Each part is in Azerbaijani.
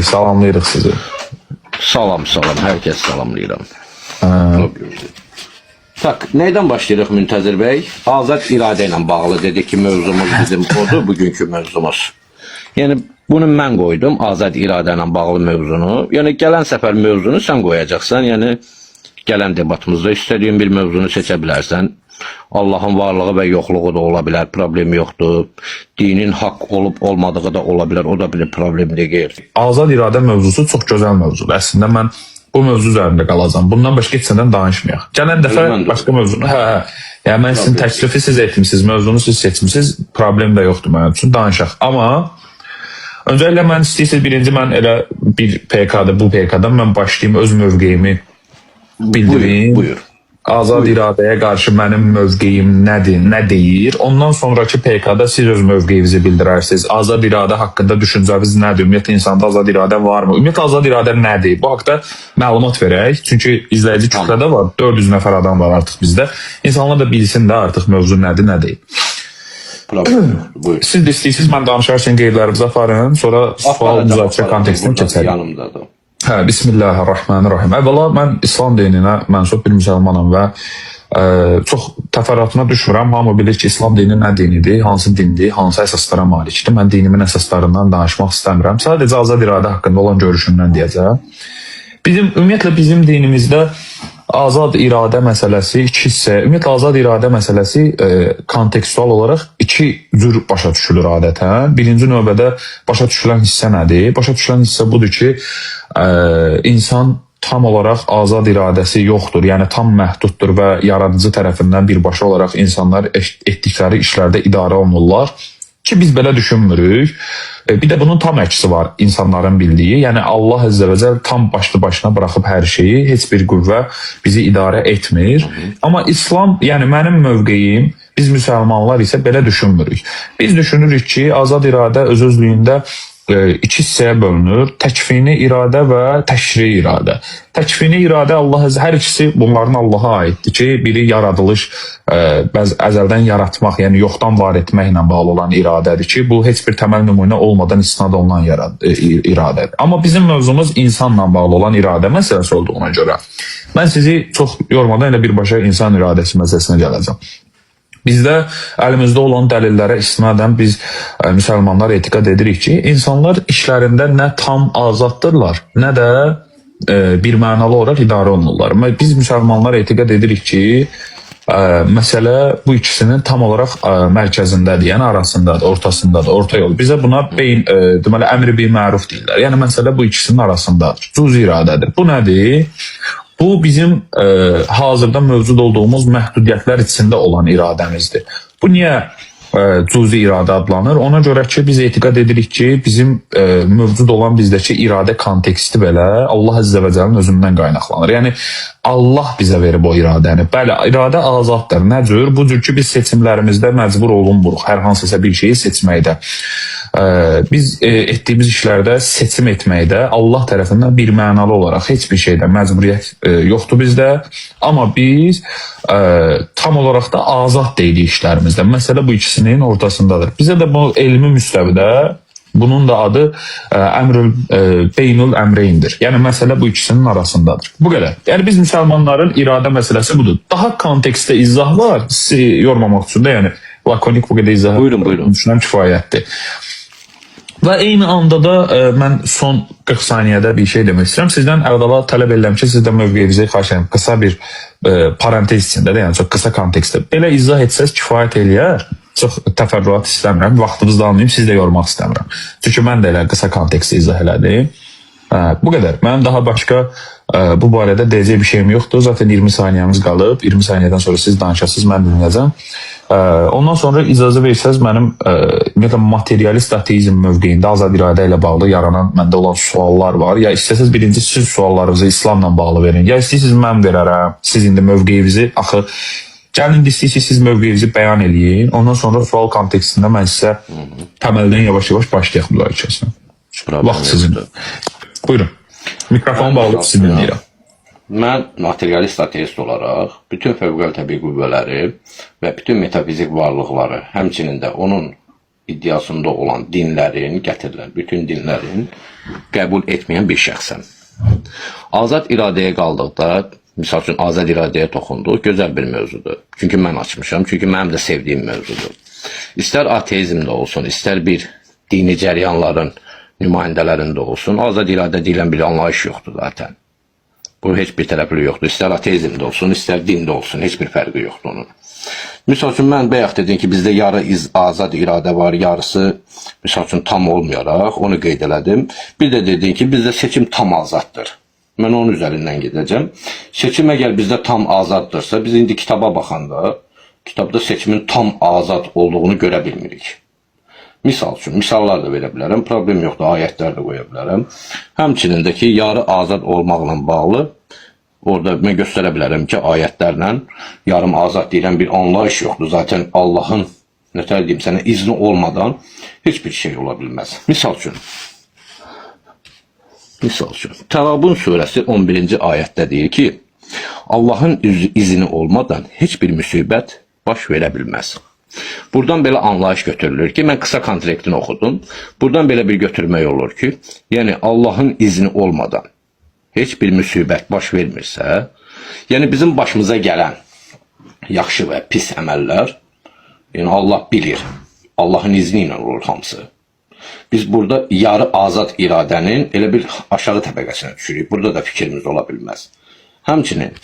Salamlayırıq sizi. Salam, herkes salamlayıram. Tak, neyden başlayırıq Müntəzir Bey? Azad iradə ilə bağlı dedik ki, mövzumuz bizim odur, bugünkü mövzumuz. Yəni, bunu mən qoydum, azad iradə ilə bağlı mövzunu. Yəni, gələn səfər mövzunu sən qoyacaqsan. Yəni, gələn debatımızda istədiyin bir mövzunu seçə bilərsən. Allahın varlığı və yoxluğu da ola bilər, problemi yoxdur. Dinin haqq olub olmadığı da ola bilər, o da bir problem deyil. Azad iradə mövzusu çox gözəl mövzudur. Əslində mən bu mövzu üzərində qalacağam. Bundan başqa heç nədən danışmayaq. Gələn dəfə başqa mövzunu. Yəni mən sizin təklifi siz etmisiniz, mövzunu siz seçmisiniz, problem də yoxdur mənim üçün. Danışaq. Amma öncəliklə mən istəyirsiniz birinci mən elə bir PK-da, bu PK-dan mən başlayayım öz mövqeyimi bildirim. Buyur. Azad iradəyə qarşı mənim mövqeyim nədir, nə deyir? Ondan sonraki PK-da siz öz mövqeyinizi bildirərsiniz. Azad iradə haqqında düşüncəniz nədir? Ümumiyyətlə insanda azad iradə varmı? Ümumiyyətlə azad iradə nədir? Bu haqda məlumat verək. Çünki izləyici kütlədə var. 400 nəfər adam var artıq bizdə. İnsanlar da bilsin də artıq mövzu nədir, nə deyil. Siz də istəyirsiniz, mən danışarkən qeydlərimizi aparın. Sonra sual müzakirə kontekstini keçərik. Yanımdadır. Bismillahirrahmanirrahim. Əvvəla mən İslam dininə mənsub bir müsəlmanam və çox təfərrüatına düşmürəm. Hamı bilir ki, İslam dini nə dinidir, hansı dindir, hansı əsaslara malikdir. Mən dinimin əsaslarından danışmaq istəmirəm. Sadəcə azad iradə haqqında olan görüşümdən deyəcəm. Ümumiyyətlə bizim dinimizdə azad iradə məsələsi iki hissə, ümumiyyətlə azad iradə məsələsi kontekstual olaraq iki cür başa düşülür adətən. Birinci növbədə başa düşülən hissə nədir? Başa düşülən hissə budur ki, insan tam olaraq azad iradəsi yoxdur, yəni tam məhduddur və yaradıcı tərəfindən birbaşa olaraq insanlar etdikləri işlərdə idarə olunurlar ki, biz belə düşünmürük. Bir də bunun tam əksi var insanların bildiyi. Yəni Allah Əzzə və Cəl tam başlı başına buraxıb hər şeyi, heç bir qüvvə bizi idarə etmir. Amma İslam, yəni mənim mövqeyim, biz müsəlmanlar isə belə düşünmürük. Biz düşünürük ki, azad iradə öz-özlüyündə iki hissəyə bölünür. Təkvini iradə və təşri iradə. Təkvini iradə hər ikisi bunların Allaha aiddir ki, biri yaradılış, əzəldən yaratmaq, yəni yoxdan var etməklə bağlı olan iradədir ki, bu heç bir təməl nümunə olmadan istinad olunan iradədir. Amma bizim mövzumuz insanla bağlı olan iradə məsələsi olduğuna görə mən sizi çox yormadan elə birbaşa insan iradəsi məsələsinə gələcəm. Bizdə əlimizdə olan dəlillərə istinadən biz müsəlmanlar etiqad edirik ki, insanlar işlərində nə tam azaddırlar, nə də bir mənalı olaraq idarə olunurlar. Biz müsəlmanlar etiqad edirik ki, məsələ bu ikisinin tam olaraq mərkəzindədir, yəni arasındadır, ortasındadır, orta yol. Bizə buna deməli, əmri bil məruf deyirlər. Yəni məsələ bu ikisinin arasındadır, cüz iradədir. Bu nədir? Bu bizim hazırda mövcud olduğumuz məhdudiyyətlər içində olan iradəmizdir. Bu niyə cüzi iradə adlanır? Ona görə ki, biz etiqad edirik ki, bizim mövcud olan bizdəki iradə konteksti belə Allah Əzzə və Cəlin özündən qaynaqlanır. Yəni, Allah bizə verib o iradəni. Bəli, iradə azaddır. Nə cür? Bu cür ki, biz seçimlərimizdə məcbur olunmuruq hər hansısa bir şeyi seçməkdə. Biz etdiyimiz işlərdə seçim etməkdə Allah tərəfindən bir mənalı olaraq heç bir şeydə məcburiyyət yoxdur bizdə. Amma biz tam olaraq da azad deyilik işlərimizdə. Məsələ bu ikisinin ortasındadır. Bizə də bu elmi müstəvidə bunun da adı beynul əmreyndir. Yəni məsələ bu ikisinin arasındadır. Bu qədər. Yəni biz müsəlmanların iradə məsələsi budur. Daha kontekstdə izah var. Sizi yormamaq üçün də yəni lakonik bu qədər izah düşünəm kifayətdir. Və eyni anda da mən son 40 saniyədə bir şey demək istəyirəm. Sizdən əvvəla tələb edirəm ki, siz də mövqeyinizi xahiş edirəm. Qısa bir parantez içində də, yəni çox qısa kontekstdə. Belə izah etsəz kifayət eləyər. Çox təfərrüat istəmirəm. Vaxtınızı da almayayım, siz də yormaq istəmirəm. Çünki mən də elə qısa kontekstdə izah elədim. Bu qədər. Mənim daha başqa bu barədə deyəcək bir şeyim yoxdur. Zaten 20 saniyəmiz qalıb. 20 saniyədən sonra siz danışasınız, mən dinləyəcəm. Ondan sonra icazə versəz mənim materialist ateizm mövqeyində azad iradə ilə bağlı yaranan məndə olan suallar var. Ya istəsəz birinci siz suallarınızı İslamla bağlı verin. Ya istəyirsiniz mən verərəm. Siz indi mövqeyinizi gəlin indi istəyirsiniz siz mövqeyinizi bəyan eləyin. Ondan sonra sual kontekstində mən sizə təməldən yavaş-yavaş başlayaq müzakirəsinə. Vaxt sizindir. Buyurun. Mikrofonu bağlı sizi dinləyirəm. Mən materialist ateist olaraq bütün fövqəli təbii qüvvələri və bütün metafizik varlıqları, həmçinin də onun iddiasında olan dinlərin, gətirilən bütün dinlərin qəbul etməyən bir şəxsəm. Azad iradəyə qaldıqda, misal üçün azad iradəyə toxunduq, gözəl bir mövzudur. Çünki mən açmışam, çünki mənim də sevdiyim mövzudur. İstər ateizmdə olsun, istər bir dini cəryanların nümayəndələrində olsun, azad iradə deyilən bir anlayış yoxdur zaten. Bu heç bir tərəfli yoxdur. İstər ateizmdə olsun, istər dində olsun, heç bir fərqi yoxdur onun. Misal üçün, mən bayaq dedim ki, bizdə yarı azad iradə var, yarısı misal üçün tam olmayaraq, onu qeyd elədim. Bir də dedim ki, bizdə seçim tam azaddır. Mən onun üzərindən gedəcəm. Seçim əgər bizdə tam azaddırsa, biz indi kitaba baxanda, kitabda seçimin tam azad olduğunu görə bilmirik. Misal üçün, misallar da verə bilərəm, problem yoxdur, ayətlər də qoya bilərəm. Həmçinin də ki, yarı azad olmaqla bağlı, orada mən göstərə bilərəm ki, ayətlərlə yarım azad deyilən bir anlayış yoxdur. Zaten Allahın, nətər deyim sənə, izni olmadan heç bir şey ola bilməz. Misal üçün, Təğabun surəsi 11-ci ayətdə deyir ki, Allahın izni olmadan heç bir müsibət baş verə bilməz. Buradan belə anlayış götürülür ki, mən qısa kontrektini oxudum. Buradan belə bir götürmək olur ki, yəni Allahın izni olmadan heç bir müsibət baş vermirsə, yəni bizim başımıza gələn yaxşı və pis əməllər, yəni Allah bilir, Allahın izni ilə olur hamısı. Biz burada yarı azad iradənin elə bir aşağı təbəqəsinə düşürük. Burada da fikrimiz ola bilməz. Həmçinin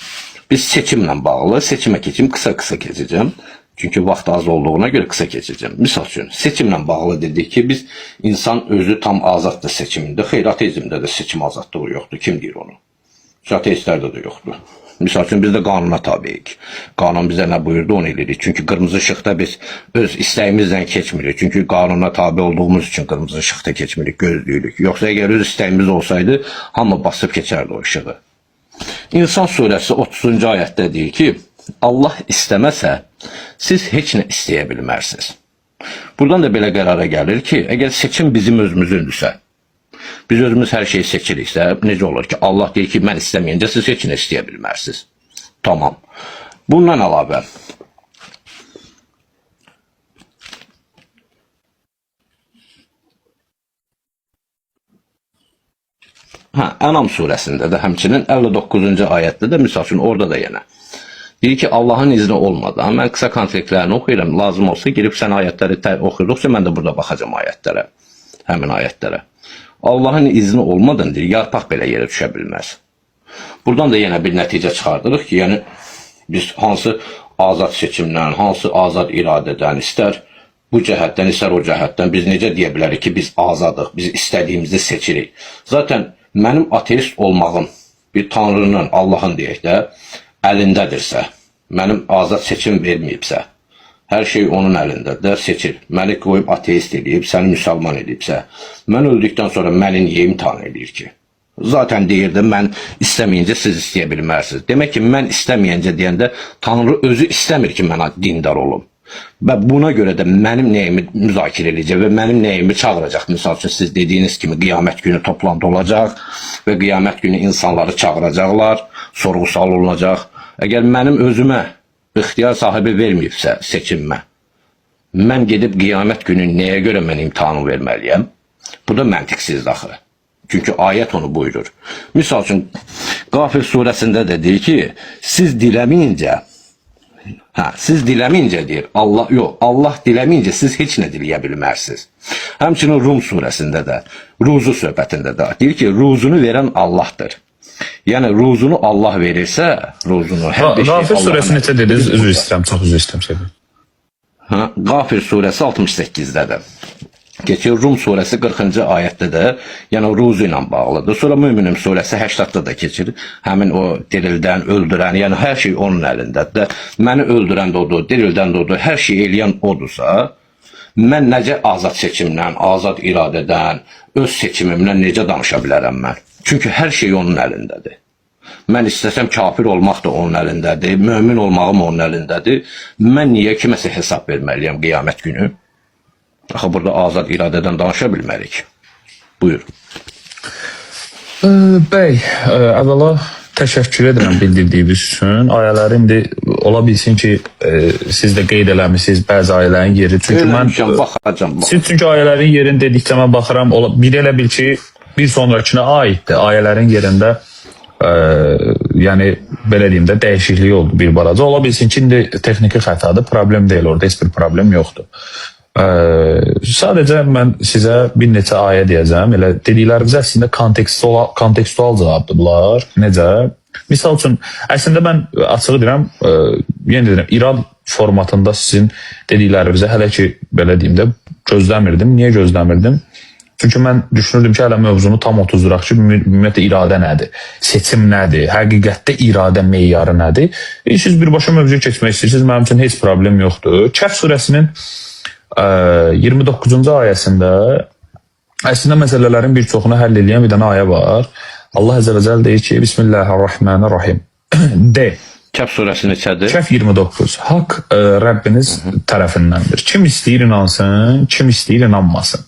biz seçimlə bağlı, seçimə keçim, qısa keçəcəm. Çünki vaxt az olduğuna görə qısa keçəcəm. Misal üçün, seçimlə bağlı dedik ki, biz insan özü tam azaddır seçimində. Xeyr, ateizmdə də seçim azadlığı yoxdur. Kim deyir onu? Ateistlərdə də yoxdur. Misal üçün, biz də qanuna tabiyik. Qanun bizə nə buyurdu, onu edirik. Çünki qırmızı işıqda biz öz istəyimizlə keçmirik. Çünki qanuna tabi olduğumuz üçün qırmızı işıqda keçmirik, gözləyirik. Yoxsa əgər öz istəyimiz olsaydı, hamı basıb keçərdi o işığı. İnsan surəsi 30-cu ayətdə deyir ki, Allah istəməsə, siz heç nə istəyə bilmərsiniz. Buradan da belə qərara gəlir ki, əgər seçim bizim özümüzündürsə, biz özümüz hər şeyi seçiriksə, necə olur ki, Allah deyir ki, mən istəməyəncə siz heç nə istəyə bilmərsiniz. Tamam. Bundan əlavə, Ənam surəsində də həmçinin 59-cu ayətdə də, misal üçün, orada da yenə deyir ki, Allahın izni olmadan, mən qısa konfliktlərini oxuyuram, lazım olsa girib sən ayətləri oxuyurduqca, mən də burada baxacam ayətlərə, həmin ayətlərə. Allahın izni olmadan deyir, yarpaq belə yerə düşə bilməz. Buradan da yenə bir nəticə çıxardırıq ki, yəni biz hansı azad seçimdən, hansı azad iradədən, istər bu cəhətdən, istər o cəhətdən biz necə deyə bilərik ki, biz azadıq, biz istədiyimizi seçirik. Zaten mənim ateist olmağım bir Tanrının, Allahın deyək də, əlindədirsə, mənim azad seçim verməyibsə, hər şey onun əlindədir, seçir. Məni qoyub ateist edib, səni müsəlman edibsə, mən öldükdən sonra məni niyə imtihan edir ki? Zaten deyirdi, mən istəməyincə siz istəyə bilmərsiniz. Demək ki, mən istəməyincə deyəndə Tanrı özü istəmir ki, mənə dindar olum. Və buna görə də mənim nəyimi müzakirə edəcək və mənim nəyimi çağıracaq. Misal üçün, siz dediyiniz kimi qiyamət günü toplantı olacaq və qiyamət günü insanları çağıracaqlar, sorğu-sual olunacaq. Əgər mənim özümə ixtiyar sahibi verməyibsə seçimimə, mən gedib qiyamət günü nəyə görə mən imtihanı verməliyəm? Bu da məntiqsizdir axı. Çünki ayət onu buyurur. Misal üçün, Qafir surəsində də deyir ki, siz diləməyincə, deyir, Allah diləməyincə siz heç nə diləyə bilmərsiniz. Həmçinin Rum surəsində də, ruzu söhbətində də deyir ki, ruzunu verən Allahdır. Yəni, ruzunu Allah verirsə, ruzunu hər bir şey Allah'ın... Qafir surəsi necə dediniz? Üzr istəyirəm, çox üzr istəyirəm. Qafir surəsi 68-dədir. Geçir Rum surəsi 40-cı ayətdə də, yəni ruzu ilə bağlıdır. Sonra Möminun surəsi 80-da da keçir. Həmin o dirildən, öldürən, yəni hər şey onun əlindədir. Məni öldürən də odur, dirildən də odur, hər şey eləyən odursa, mən necə azad seçimdən, azad iradədən, öz seçimimdən necə danışa bilərəm mən? Çünki hər şey onun əlindədir. Mən istəsəm kafir olmaq da onun əlindədir, mömin olmağım onun əlindədir. Mən niyə kiməsə hesab verməliyəm qiyamət günü? Axı, burada azad iradədən danışa bilmərik. Buyur. Bəy, əvvəla təşəkkür edirəm bildirdiyiniz üçün. Ayələri indi ola bilsin ki, siz də qeyd eləmisiniz bəzi ayələrin yeri. Çünki Eləmişəm, baxacam. siz çünki ayələrin yerini dedikcə mən baxıram, bir elə bil ki, bir sonrakına aiddir. Ayələrin yerində yəni belə deyim də dəyişiklik oldu bir balaca. Ola bilsin ki, indi texniki xətadır, problem deyil, orada heç bir problem yoxdur. Sadəcə mən sizə bir neçə ayə deyəcəm. Elə dediklərimiz əslində kontekstual cavabdır bunlar. Necə? Misal üçün, əslində mən açığı deyirəm, yenə deyirəm, İran formatında sizin dediklərinizə hələ ki, belə deyim də, gözləmirdim. Niyə gözləmirdim? Çünki mən düşünürdüm ki, hələ mövzunu tam otuzduraq ki, ümumiyyətlə iradə nədir? Seçim nədir? Həqiqətdə iradə meyarı nədir? Siz birbaşa mövzuya keçmək istəyirsiniz, mənim üçün heç problem yoxdur. Kəhf surəsinin 29-cu ayəsində əslində məsələlərin bir çoxunu həll edən bir dənə ayə var. Allah Əzə və Cəl deyir ki, Bismillahirrahmanirrahim. De. Kəhf surəsi neçədir? Kəhf 29. Haqq Rəbbiniz tərəfindəndir. Kim istəyir inansın, kim istəyir inanmasın.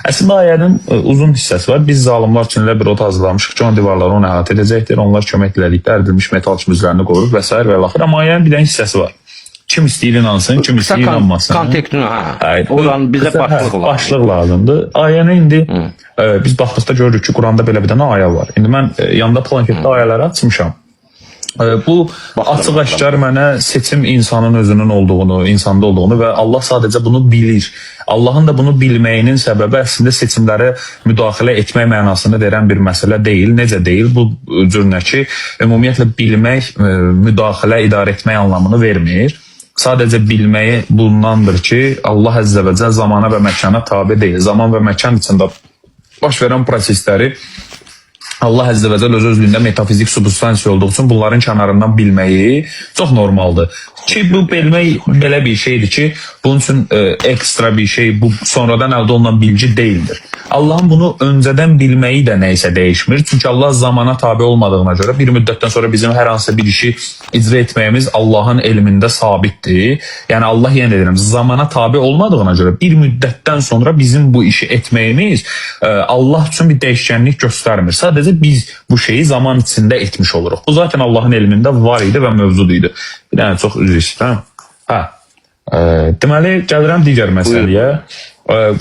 Əslində ayənin uzun hissəsi var. Biz zalimlar üçün elə bir ot hazırlamışıq ki, onun divarları onu əhatə edəcəkdir. Onlar kömək elədikdə ərdilmiş metal çimizlərini qorur və s. və axır. Amma ayənin bir dənə hissəsi var. Kim istəyir inansın, kim istəyir inanmasın. Kontekstini, oranı bizə başlıq lazımdır. Ayəni indi biz baxdıqda görürük ki, Quranda belə bir dənə ayə var. İndi mən yanda planketdə ayələri açmışam. Bu açıq aşkar mənə seçim insanın özünün olduğunu, insanda olduğunu və Allah sadəcə bunu bilir. Allahın da bunu bilməyinin səbəbi əslində seçimlərə müdaxilə etmək mənasını verən bir məsələ deyil. Necə deyil? Bu cürünə ki, ümumiyyətlə bilmək, müdaxilə, idarə etmək anlamını vermir. Sadəcə bilməyi bundandır ki, Allah Əzzə və Cəl zamana və məkana tabe deyil. Zaman və məkan içində baş verən prosesləri Allah Əzzə və Cəl öz-özlüyündə metafizik substansiya olduğu üçün bunların kənarından bilməyi çox normaldır. Ki bu bilmək belə bir şeydir ki, bunun üçün ekstra bir şey, bu sonradan əldə olunan bilgi deyildir. Allahın bunu öncədən bilməyi də nəysə dəyişmir. Çünki Allah zamana tabi olmadığına görə bir müddətdən sonra bizim hər hansı bir işi icra etməyimiz Allahın elmində sabitdir. Yəni Allah yenə deyirəm, zamana tabi olmadığına görə bir müddətdən sonra bizim bu işi etməyimiz Allah üçün bir dəyişkənlik göstərmir. Sadəcə biz bu şeyi zaman içində etmiş oluruq. Bu zaten Allahın elmində var idi və mövcud idi. Bir dənə çox üzr istəyirəm. Deməli, gəlirəm digər məsələyə.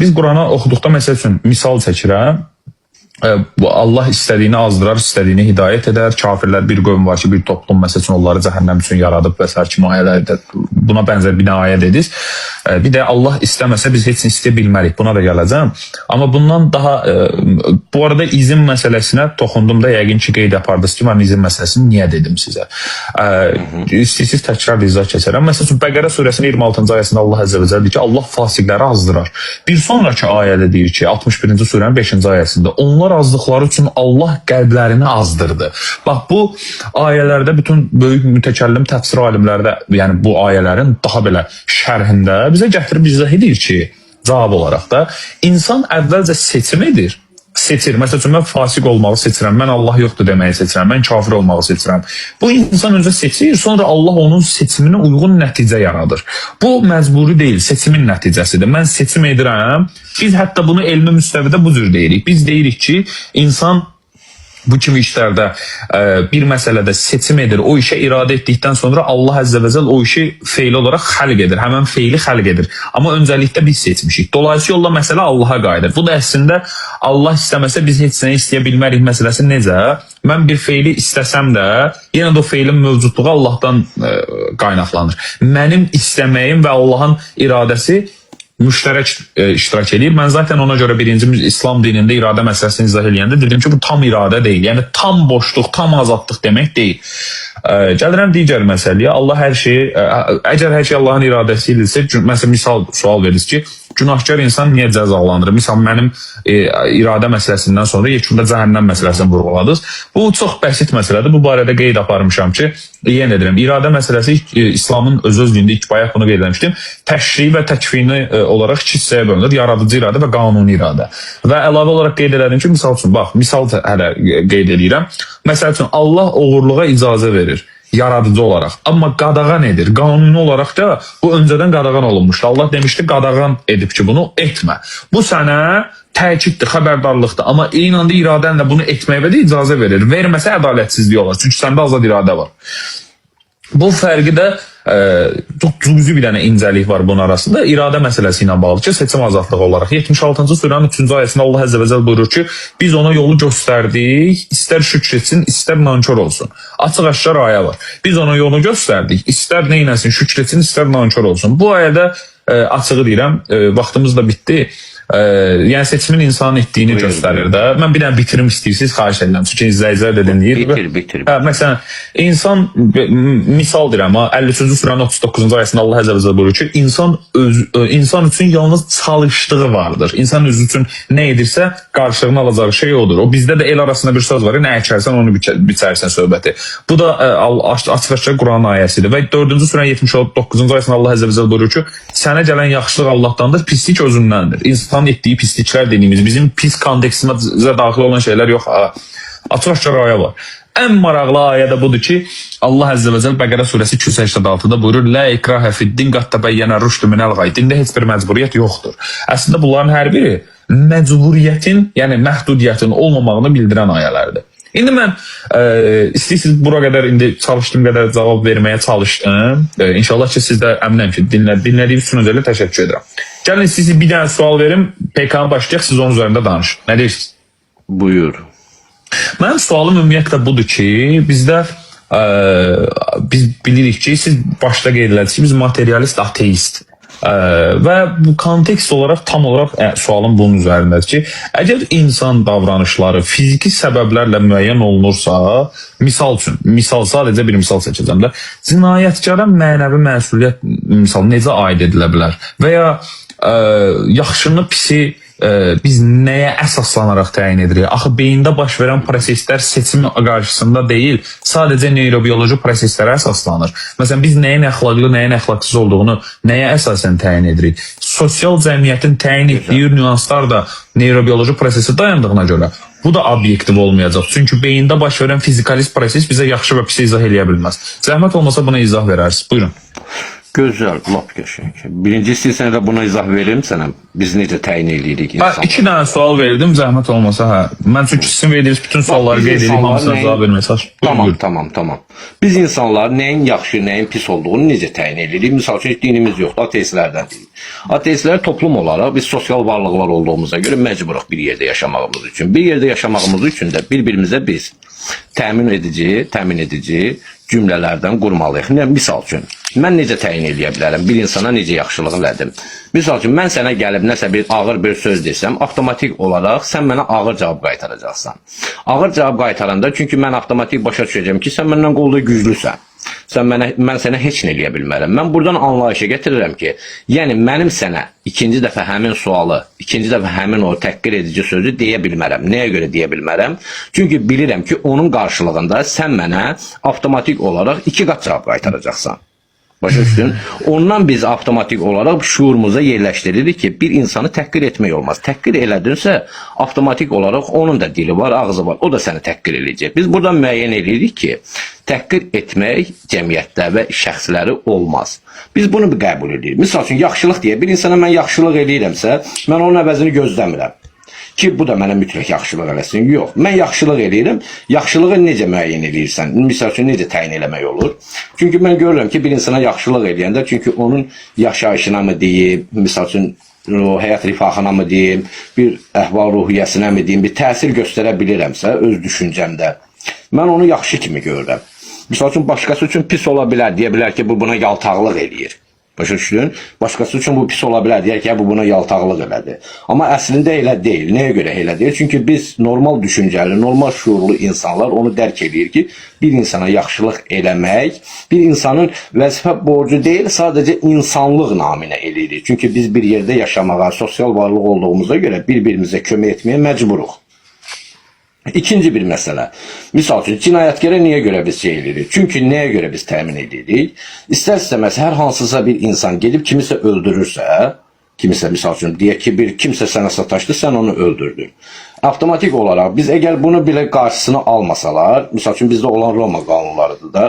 Biz Qurana oxuduqda məsəl üçün misal çəkirəm. Allah istədiyini azdırar, istədiyini hidayət edər. Kafirlər bir qövm var ki, bir toplum məsəl üçün onları cəhənnəm üçün yaradıb və s. kimi ayələrdə buna bənzər bir ayə dediniz. Bir də Allah istəməsə biz heç nə istəyə bilmərik. Buna da gələcəm. Amma bundan daha bu arada izin məsələsinə toxundum da yəqin ki qeyd apardınız ki, mən izin məsələsini niyə dedim sizə. İstəyirsiniz təkrar izah keçərəm. Məsəl üçün Bəqərə surəsinin 26-cı ayəsində Allah Əzzə və Cəllə deyir ki, Allah fasiqləri azdırar. Bir sonraki ayədə deyir ki, 61-ci surənin 5-ci ayəsində onlar azdıqları üçün Allah qəlblərini azdırdı. Bax bu ayələrdə bütün böyük mütəkəllim təfsir alimləri də, yəni bu ayələrin daha belə şərhində bizə gətirib izah edir ki, cavab olaraq da insan əvvəlcə seçim edir. Seçir. Məsəl üçün mən fasiq olmağı seçirəm, mən Allah yoxdur deməyi seçirəm, mən kafir olmağı seçirəm. Bu insan öncə seçir, sonra Allah onun seçiminə uyğun nəticə yaradır. Bu məcburi deyil, seçimin nəticəsidir. Mən seçim edirəm. Biz hətta bunu elmi müstəvidə bu cür deyirik. Biz deyirik ki, insan bu kimi işlərdə bir məsələdə seçim edir, o işə iradə etdikdən sonra Allah Əzzə və Cəl o işi feili olaraq xəlq edir, həmən feili xəlq edir. Amma öncəlikdə biz seçmişik. Dolayısıyla yolla məsələ Allaha qayıdır. Bu da əslində Allah istəməsə biz heç nə istəyə bilmərik məsələsi necə? Mən bir feili istəsəm də, yenə də o feilin mövcudluğu Allahdan qaynaqlanır. Mənim istəməyim və Allahın iradəsi müştərək iştirak edir. Mən zaten ona görə birinci İslam dinində iradə məsələsini izah eləyəndə dedim ki, bu tam iradə deyil. Yəni tam boşluq, tam azadlıq demək deyil. Gəlirəm digər məsələyə. Allah hər şeyi, əgər hər şey Allahın iradəsi idisə, məsələn misal sual verirsiniz ki, günahkar insan niyə cəzalandırır? Misal mənim iradə məsələsindən sonra yekunda cəhənnəm məsələsini vurğuladınız. Bu çox bəsit məsələdir. Bu barədə qeyd aparmışam ki, yenə edirəm. İradə məsələsi İslamın öz-özlüyündə ilk bayaq bunu qeyd etmişdim. Təşri və təkvini olaraq iki hissəyə bölünür. Yaradıcı iradə və qanuni iradə. Və əlavə olaraq qeyd edirəm ki, misal üçün, bax, misal hələ qeyd edirəm. Məsəl üçün, Allah oğurluğa icazə verir. yaradıcı olarak. Amma qadağan edir. Qanuni olarak da bu önceden qadağan olunmuşdu. Allah demişti qadağan edib ki bunu etmə. Bu sənə təkiddir, xəbərdarlıqdır. Amma eyni anda iradənlə bunu etməyə də icazə verir. Verməsə ədalətsizlik olar. Çünki səndə azad iradə var. Bu fərqi də çok cüzi bir dənə incəlik var bunun arasında. İradə məsələsi ilə bağlı ki, seçim azadlığı olaraq 76-cı surənin 3-cü ayəsində Allah Əzzə və Cəl buyurur ki, biz ona yolu göstərdik, istər şükr etsin, istər nankör olsun. Açıq-aşkar ayə var. Biz ona yolu göstərdik, istər neynəsin, şükr etsin, istər nankör olsun. Bu ayədə açığı deyirəm, vaxtımız da bitdi. Yəni seçimin insan etdiyini göstərir də. Mən bir dənə bitirim istəyirsiniz, xahiş edirəm. Çünki izləyicilər də dinləyir. Bitir. Məsələn, insan misal deyirəm, 53-cü surənin 39-cu ayəsində Allah Əzzə və Cəl buyurur ki, insan üçün yalnız çalışdığı vardır. İnsan özü üçün nə edirsə, qarşılığını alacağı şey odur. O bizdə də el arasında bir söz var, nə əkərsən onu biçərsən söhbəti. Bu da açıq-aşkar Quranın ayəsidir. Və 4-cü surənin 79-cu ayəsində Allah Əzzə və Cəl buyurur ki, sənə gələn yaxşılıq Allahdandır, pislik özündəndir. İnsan etdiyi pisliklər dediyimiz, bizim pis konteksimizə daxil olan şeylər yox. Açıq-aşkar ayə var. Ən maraqlı ayə də budur ki, Allah Əzzə və Cəl Bəqərə surəsi 286-da buyurur: "Lə ikrahə fid-din qad təbəyyənə rüşdü minəlğay." Dində heç bir məcburiyyət yoxdur. Əslində bunların hər biri məcburiyyətin, yəni məhdudiyyətin olmamağını bildirən ayələrdir. İndi mən istəyirsiniz bura qədər indi çalışdığım qədər cavab verməyə çalışdım. İnşallah ki siz də əminəm ki dinlədiyiniz üçün özellikle təşəkkür edirəm. Gəlin sizi bir dənə sual verim, PK-nı başlayaq, siz onun üzərində danışın. Nə deyirsiniz? Buyur. Mənim sualım ümumiyyətlə budur ki, bizdə biz bilirik ki, siz başda qeyd edildiniz ki, biz materialist, ateist. Və bu kontekst olarak tam olarak sualım bunun üzərindədir ki, əgər insan davranışları fiziki səbəblərlə müəyyən olunursa, misal sadəcə bir misal seçəcəm də, cinayətkara mənəvi məsuliyyət misal necə aid edilə bilər? Və ya yaxşını pisi biz nəyə əsaslanaraq təyin edirik? Axı beyində baş verən proseslər seçim qarşısında deyil, sadəcə neyrobiyoloji proseslərə əsaslanır. Məsələn, biz nəyin əxlaqlı, nəyin əxlaqsız olduğunu nəyə əsasən təyin edirik? Sosial cəmiyyətin təyin etdiyi nüanslar da neyrobiyoloji prosesi dayandığına görə bu da obyektiv olmayacaq. Çünki beyində baş verən fizikalist proses bizə yaxşı və pis izah eləyə bilməz. Zəhmət olmasa buna izah verərsiniz. Buyurun. Gözəl, lap qəşəng. Birinci istəyirsən də buna izah verim sənə. Biz necə təyin edirik insanları? 2 dənə sual verdim, zəhmət olmasa. Mən çünki sizin verdiyiniz bütün sualları qeyd edib hamısına cavab verməyə çalışıram. Tamam. Biz insanlar nəyin yaxşı, nəyin pis olduğunu necə təyin edirik? Misal üçün dinimiz yoxdur, ateistlərdən deyirik. Ateistlər toplum olaraq biz sosial varlıqlar olduğumuza görə məcburuq bir yerdə yaşamağımız üçün. Bir yerdə yaşamağımız üçün də bir-birimizə biz təmin edici cümlələrdən qurmalıyıq. Misal üçün, mən necə təyin edə bilərəm? Bir insana necə yaxşılıq elədim? Misal üçün, mən sənə gəlib nəsə bir ağır bir söz desəm, avtomatik olaraq sən mənə ağır cavab qaytaracaqsan. Ağır cavab qaytaranda, çünki mən avtomatik başa düşəcəm ki, sən məndən qolda güclüsən. Mən sənə heç nə eləyə bilmərəm. Mən buradan anlayışa gətirirəm ki, yəni mənim sənə ikinci dəfə həmin sualı, ikinci dəfə həmin o təhqir edici sözü deyə bilmərəm. Nəyə görə deyə bilmərəm? Çünki bilirəm ki, onun qarşılığında sən mənə avtomatik olaraq 2 qat cavab qaytaracaqsan. Başa düşdün? Ondan biz avtomatik olaraq şuurumuza yerləşdiririk ki, bir insanı təhqir etmək olmaz. Təhqir elədinsə, avtomatik olaraq onun da dili var, ağzı var. O da səni təhqir eləyəcək. Biz buradan müəyyən edirik ki, təhqir etmək cəmiyyətdə və şəxsləri olmaz. Biz bunu bir qəbul edirik. Misal üçün, yaxşılıq deyə bir insana mən yaxşılıq eləyirəmsə, mən onun əvəzini gözləmirəm. Ki bu da mənə mütləq yaxşılıq eləsin. Yox, mən yaxşılıq eləyirəm. Yaxşılığı necə müəyyən eləyirsən? Misal üçün, necə təyin eləmək olur? Çünki mən görürəm ki, bir insana yaxşılıq eləyəndə, çünki onun yaşayışına mı deyim, misal üçün, həyat rifahına mı deyim, bir əhval-ruhiyyəsinə mi deyim, bir təsir göstərə bilirəmsə öz düşüncəmdə, mən onu yaxşı kimi görürəm. Misal üçün, başqası üçün pis ola bilər, deyə bilər ki, bu buna yaltaqlıq eləyir. Başa düşdün? Başqası üçün bu pis ola bilər, deyək ki, bu buna yaltaqlıq elədi. Amma əslində elə deyil. Nəyə görə elə deyil? Çünki biz normal düşüncəli, normal şuurlu insanlar onu dərk edir ki, bir insana yaxşılıq eləmək, bir insanın vəzifə borcu deyil, sadəcə insanlıq naminə eləyirik. Çünki biz bir yerdə yaşamağa, sosial varlıq olduğumuza görə bir-birimizə kömək etməyə məcburuq. İkinci bir məsələ. Misal üçün, cinayətkara niyə görə biz şey edirik? Çünki nəyə görə biz təmin edirik? İstər-istəməz hər hansısa bir insan gedib kimisə öldürürsə, kimisə misal üçün, deyək ki, kimsə sənə sataşdı, sən onu öldürdün. Avtomatik olaraq biz əgər bunu belə qarşısını almasalar, misal üçün bizdə olan Roma qanunlarıdır da,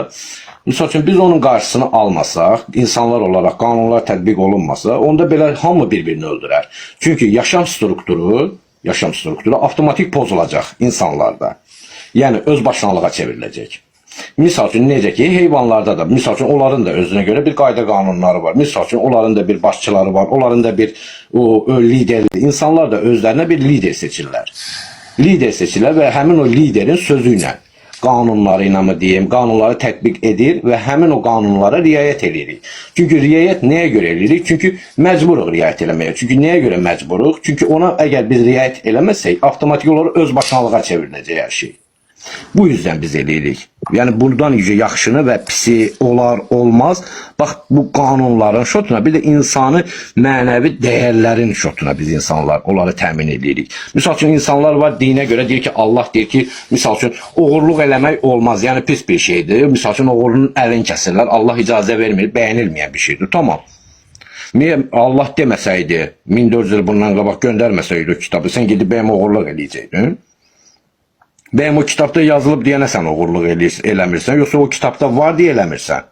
Misal üçün biz onun qarşısını almasaq, insanlar olaraq qanunlar tətbiq olunmasa, onda belə hamı bir-birini öldürər. Çünki yaşam strukturu avtomatik pozulacaq insanlarda. Yəni öz başınalığa çevriləcək. Misal üçün necə ki, heyvanlarda da, misal üçün onların da özünə görə bir qayda qanunları var. Misal üçün onların da bir başçıları var, onların da bir lider, insanlar da özlərinə bir lider seçirlər. Lider seçirlər və həmin o liderin sözü ilə, qanunları ilə mı deyim, qanunları tətbiq edir və həmin o qanunlara riayət edirik. Çünki riayət nəyə görə edirik? Çünki məcburuq riayət eləməyə. Çünki nəyə görə məcburuq? Çünki ona əgər biz riayət eləməsək, avtomatik olaraq öz başınalığa çevriləcək hər şey. Bu yüzden biz eləyirik. Yəni buradan yaxşını və pisi olar, olmaz. Bax bu qanunların şotuna, bir də insani mənəvi dəyərlərin şotuna biz insanlar onları təmin edirik. Misal üçün insanlar var dinə görə deyir ki, Allah deyir ki, misal üçün oğurluq eləmək olmaz. Yəni pis bir şeydir. Misal üçün oğurluğun əlini kəsirlər. Allah icazə vermir, bəyənilməyən bir şeydir. Tamam. Niyə Allah deməsəydi, 1400 il bundan qabaq göndərməsəydi o kitabı, sən gedib bəyəm oğurluq eləyəcəkdin? Bəyəm o kitabda yazılıb deyənə sən oğurluq eləmirsən, yoxsa o kitabda var deyə eləmirsən?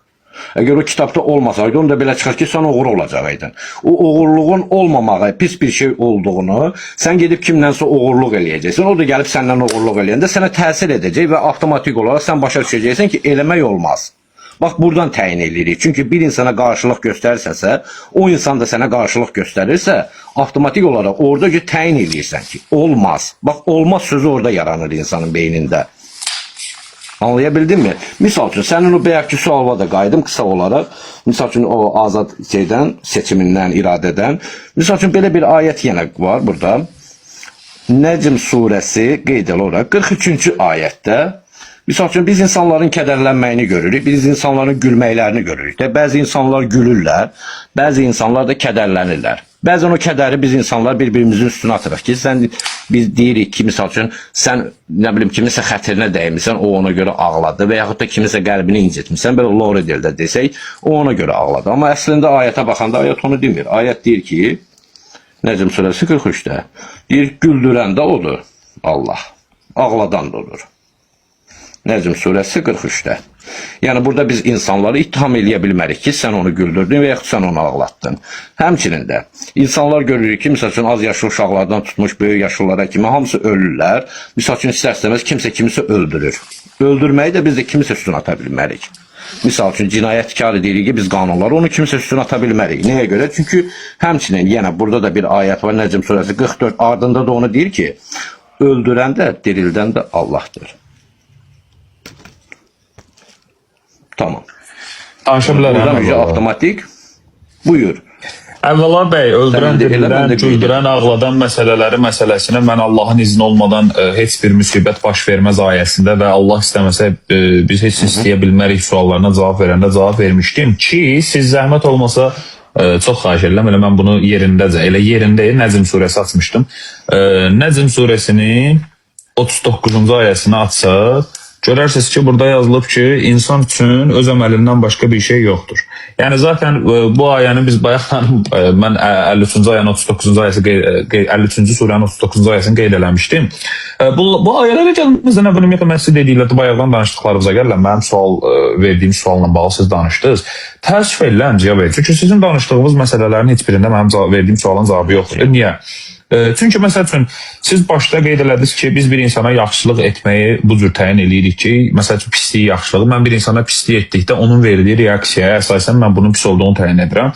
Əgər o kitabda olmasaydı, onda belə çıxar ki, sən oğur olacaqaydın. O oğurluğun olmamağı, pis bir şey olduğunu, sən gedib kimdənsə oğurluq eləyəcəksən, o da gəlib səndən oğurluq eləyəndə sənə təsir edəcək və avtomatik olaraq sən başa düşəcəksən ki, eləmək olmaz. Bax, buradan təyin edirik. Çünki bir insana qarşılıq göstərirsənsə, o insan da sənə qarşılıq göstərirsə, avtomatik olaraq orada təyin edirsən ki, olmaz. Bax, olmaz sözü orada yaranır insanın beynində. Anlayabildin mi? Misal üçün, sənin o bəyəkki sualva da qaydım qısa olaraq. Misal üçün, o azad seçimindən, iradədən. Misal üçün, belə bir ayət yenə var burada. Nəcm surəsi qeyd olaraq 43-cü ayətdə. Misal üçün, biz insanların kədərlənməyini görürük, biz insanların gülməklərini görürük. Bəzi insanlar gülürlər, bəzi insanlar da kədərlənirlər. Bəzən o kədəri biz insanlar bir-birimizin üstünə atırıq ki, biz deyirik ki, misal üçün, sən, nə bilim, kimisə xətrinə dəymirsən, o ona görə ağladı və yaxud da kimisə qəlbini incitmirsən, belə Lorideldə desək, o ona görə ağladı. Amma əslində ayətə baxanda ayət onu demir. Ayət deyir ki, Nəcm surəsi 43-də, deyir, güldürən də odur Allah, ağladan da odur. Nəcm surəsi 43-də. Yəni burada biz insanları ittiham eləyə bilmərik ki, sən onu güldürdün və yaxud sən onu ağlatdın. Həmçinin də insanlar görürük ki, misal üçün az yaşlı uşaqlardan tutmuş böyük yaşlılara kimi hamısı ölürlər. Misal üçün istər-istəməz kimsə kimisə öldürür. Öldürməyi də biz də kimisə üstün ata bilmərik. Misal üçün cinayətkar deyirik ki, biz qanunları onu kimisə üstün ata bilmərik. Nəyə görə? Çünki həmçinin yenə burada da bir ayət var, Nəcm surəsi 44 ardında da onu deyir ki, öldürən də, dirildən də Allahdır. Tamam. Danışa bilərəm. Buradan avtomatik. Buyur. Əvvəla bəy, öldürən, dirildən, güldürən, ağladan məsələsini mən Allahın izni olmadan heç bir müsibət baş verməz ayəsində və Allah istəməsə biz heç istəyə bilmərik suallarına cavab verəndə cavab vermişdim ki, siz zəhmət olmasa çox xahiş edirəm, elə mən bunu yerindəcə, elə yerində Nəcm surəsi açmışdım. Nəcm surəsinin 39-cu ayəsini açsaq, görərsiniz ki, burada yazılıb ki, insan üçün öz əməlindən başqa bir şey yoxdur. Yəni, zaten bu ayəni biz bayaqdan, mən 53-cü ayənin 39-cu ayəsi, 53-cü surənin 39-cu ayəsini qeyd eləmişdim. Bu ayələrə gəlmizdə nə bilim, mən sizə dediklərdə bayaqdan danışdıqlarınıza gəlirəm, mənim verdiyim sualla bağlı siz danışdınız. Təəssüf edirəm, Ziya bəy, çünki sizin danışdığınız məsələlərin heç birində mənim verdiyim sualın cavabı yoxdur. Niyə? Çünki məsəl üçün siz başda qeyd elədiniz ki, biz bir insana yaxşılıq etməyi bu cür təyin eləyirik ki, məsəl üçün pisliyi yaxşılığı, mən bir insana pislik etdikdə onun verdiyi reaksiyaya əsasən mən bunun pis olduğunu təyin edirəm.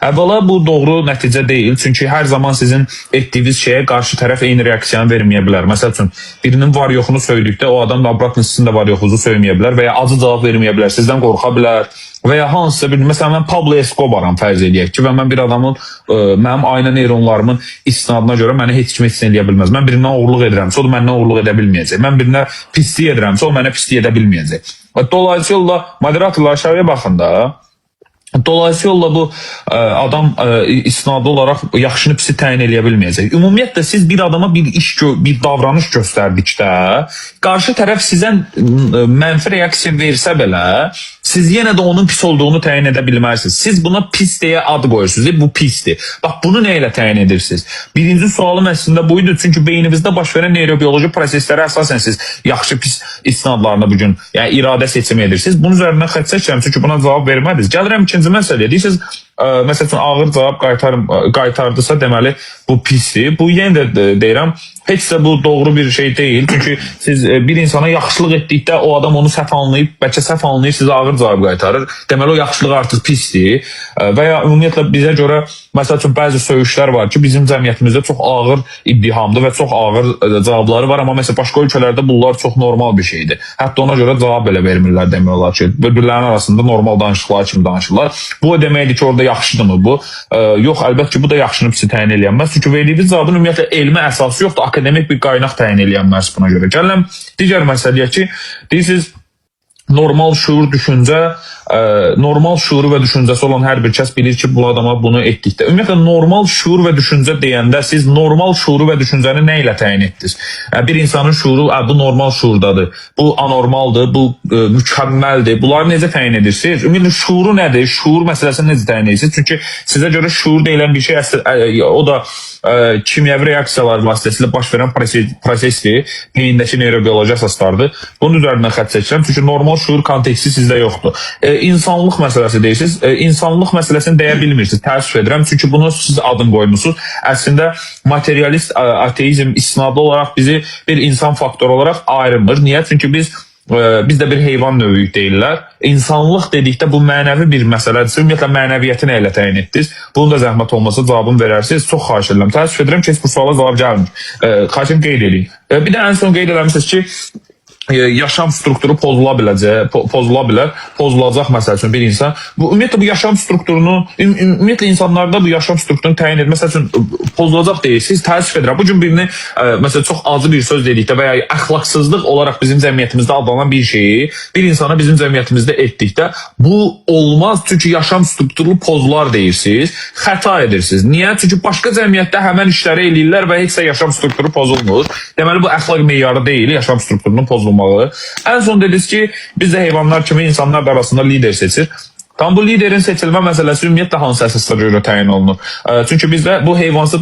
Əvvəla bu doğru nəticə deyil, çünki hər zaman sizin etdiyiniz şeyə qarşı tərəf eyni reaksiyanı verməyə bilər. Məsəl üçün birinin var yoxunu söydükdə o adam da abratın sizin də var yoxunuzu söyməyə bilər və ya acı cavab verməyə bilər, sizdən qorxa bilər. Və ya hansısa bir, məsələn, mən Pablo Escobar'am fərz edək ki, və mən bir adamın, mənim ayna neyronlarımın istinadına görə məni heç kim heç eləyə bilməz. Mən birindən oğurluq edirəm, o da məndən oğurluq edə bilməyəcək. Mən birinə pislik edirəm, o mənə pislik edə bilməyəcək. Dolayısıyla moderatorlar aşağıya baxın da, dolayısıyla bu adam istinadlı olaraq yaxşını pisi təyin eləyə bilməyəcək. Ümumiyyətlə siz bir adama bir davranış göstərdikdə, qarşı tərəf sizə mənfi reaksiya versə belə, siz yenə də onun pis olduğunu təyin edə bilmərsiniz. Siz buna pis deyə ad qoyursunuz. Bu pisdir. Bax bunu nə ilə təyin edirsiniz? Birinci sualım əslində bu idi. Çünki beyninizdə baş verən neyrobioloji proseslərə əsasən siz yaxşı pis istinadlarını bugün, yəni iradə seçimi edirsiniz. Bunun üzərindən xətt çəkirəm çünki buna cavab vermədiniz. Gəlirəm ikinci məsələyə. Deyirsiniz, məsəl üçün ağır cavab qaytardısa deməli bu pisdir. Bu yenə də deyirəm, heç də bu doğru bir şey deyil. Çünki siz bir insana yaxşılıq etdikdə o adam onu səhv anlayıb, bəlkə səhv anlayıb sizə ağır cavab qaytarır. Deməli o yaxşılıq artıq pisdir. Və ya ümumiyyətlə bizə görə məsəl üçün bəzi söyüşlər var ki, bizim cəmiyyətimizdə çox ağır iddihamdır və çox ağır cavabları var, amma məsələn başqa ölkələrdə bunlar çox normal bir şeydir. Hətta ona görə cavab belə vermirlər demək olar ki, bir-birlərinin arasında normal danışıqlar kimi danışırlar. Bu o deməkdir ki, orada yaxşıdırmı bu? Yox, əlbəttə ki, bu da yaxşını pisi təyin eləyənməz. Çünki verdiyiniz cavabın ümumiyyətlə elmi əsası yoxdur, akademik bir qaynaq təyin eləyənməz buna görə. Gələm digər məsələyə ki, deyirsiniz, normal şuur düşüncə, normal şuuru və düşüncəsi olan hər bir kəs bilir ki, bu adama bunu etdikdə. Ümumiyyətlə, normal şuur və düşüncə deyəndə siz normal şuuru və düşüncəni nə ilə təyin etdiniz? Bir insanın şuuru, bu normal şuurdadır, bu anormaldır, bu mükəmməldir. Bunları necə təyin edirsiniz? Ümumiyyətlə, şuuru nədir? Şuur məsələsini necə təyin edirsiniz? Çünki sizə görə şuur deyilən bir şey, o da kimyəvi reaksiyalar vasitəsilə baş verən prosesdir, beyindəki neyrobioloji əsaslardır. Bunun üzərindən xətt çəkirəm, çünki normal şuur konteksti sizdə yoxdur. İnsanlıq məsələsi deyirsiniz, insanlıq məsələsini deyə bilmirsiniz, təəssüf edirəm, çünki bunu siz adın qoymusunuz. Əslində, materialist ateizm istinadlı olaraq bizi bir insan faktoru olaraq ayrılmır. Niyə? Çünki biz də bir heyvan növüyük deyirlər. İnsanlıq dedikdə bu mənəvi bir məsələdir. Ümumiyyətlə mənəviyyəti nə ilə təyin etdiniz? Bunun da zəhmət olmasa cavabını verərsiniz. Çox xahiş edirəm. Təəssüf edirəm ki, heç bu suala cavab gəlmir. Xahişim qeyd edin. Bir də ən son qeyd eləmişsiniz ki, yaşam strukturu pozula bilər, pozulacaq məsəl üçün bir insan. Ümumiyyətlə bu yaşam strukturunu, ümumiyyətlə insanlarda bu yaşam strukturunu təyin etmək, məsəl üçün pozulacaq deyirsiniz, təəssüf edirəm. Bugün birini, məsələn, çox acı bir söz dedikdə və ya əxlaqsızlıq olaraq bizim cəmiyyətimizdə adlanan bir şeyi bir insana bizim cəmiyyətimizdə etdikdə bu olmaz, çünki yaşam strukturu pozular deyirsiniz, xəta edirsiniz. Niyə? Çünki başqa cəmiyyətdə həmən işləri eləyirlər və heç də yaşam strukturu pozulmur. Deməli, bu əxlaq meyarı deyil, yaşam strukturunun pozulması. Ən son dediniz ki, biz də heyvanlar kimi insanlar arasında lider seçir. Tam bu liderin seçilmə məsələsi ümumiyyətlə hansı əsaslara görə təyin olunur? Çünki bizdə bu heyvansı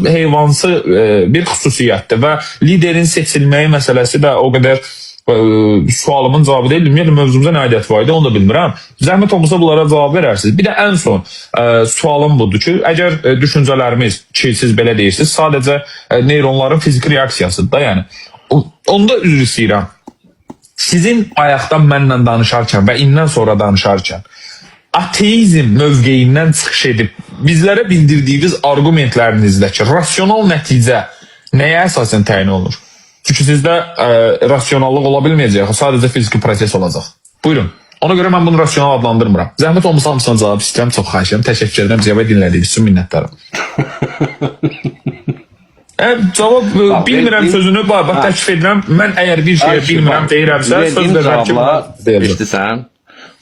bir xüsusiyyətdir və liderin seçilməyi məsələsi də o qədər sualımın cavabı deyil. Ümumiyyətlə mövzumuza nə aidiyyəti var idi, onu da bilmirəm. Zəhmət olmasa bunlara cavab verərsiniz. Bir də ən son sualım budur ki, əgər düşüncələrimiz ki, siz belə deyirsiniz, sadəcə neyronların fiziki reaksiyasıdır da, yəni. Onda üzr istəyirəm. Sizin bayaqdan mənlə danışarkən və indən sonra danışarkən ateizm mövqeyindən çıxış edib bizlərə bildirdiyiniz argumentlərinizdəki rasional nəticə nəyə əsasən təyin olunur? Çünki sizdə rasionallıq ola bilməyəcək, sadəcə fiziki proses olacaq. Buyurun. Ona görə mən bunu rasional adlandırmıram. Zəhmət olmasa hamısına cavab istəyirəm, çox xahiş edirəm. Təşəkkür edirəm, Ziyavay dinlədiyiniz üçün minnətdarım. Cavab bilmirəm sözünü təklif edirəm. Mən əgər bir şeyə bilmirəm deyirəmsə, söz verəm ki, eşitirsən?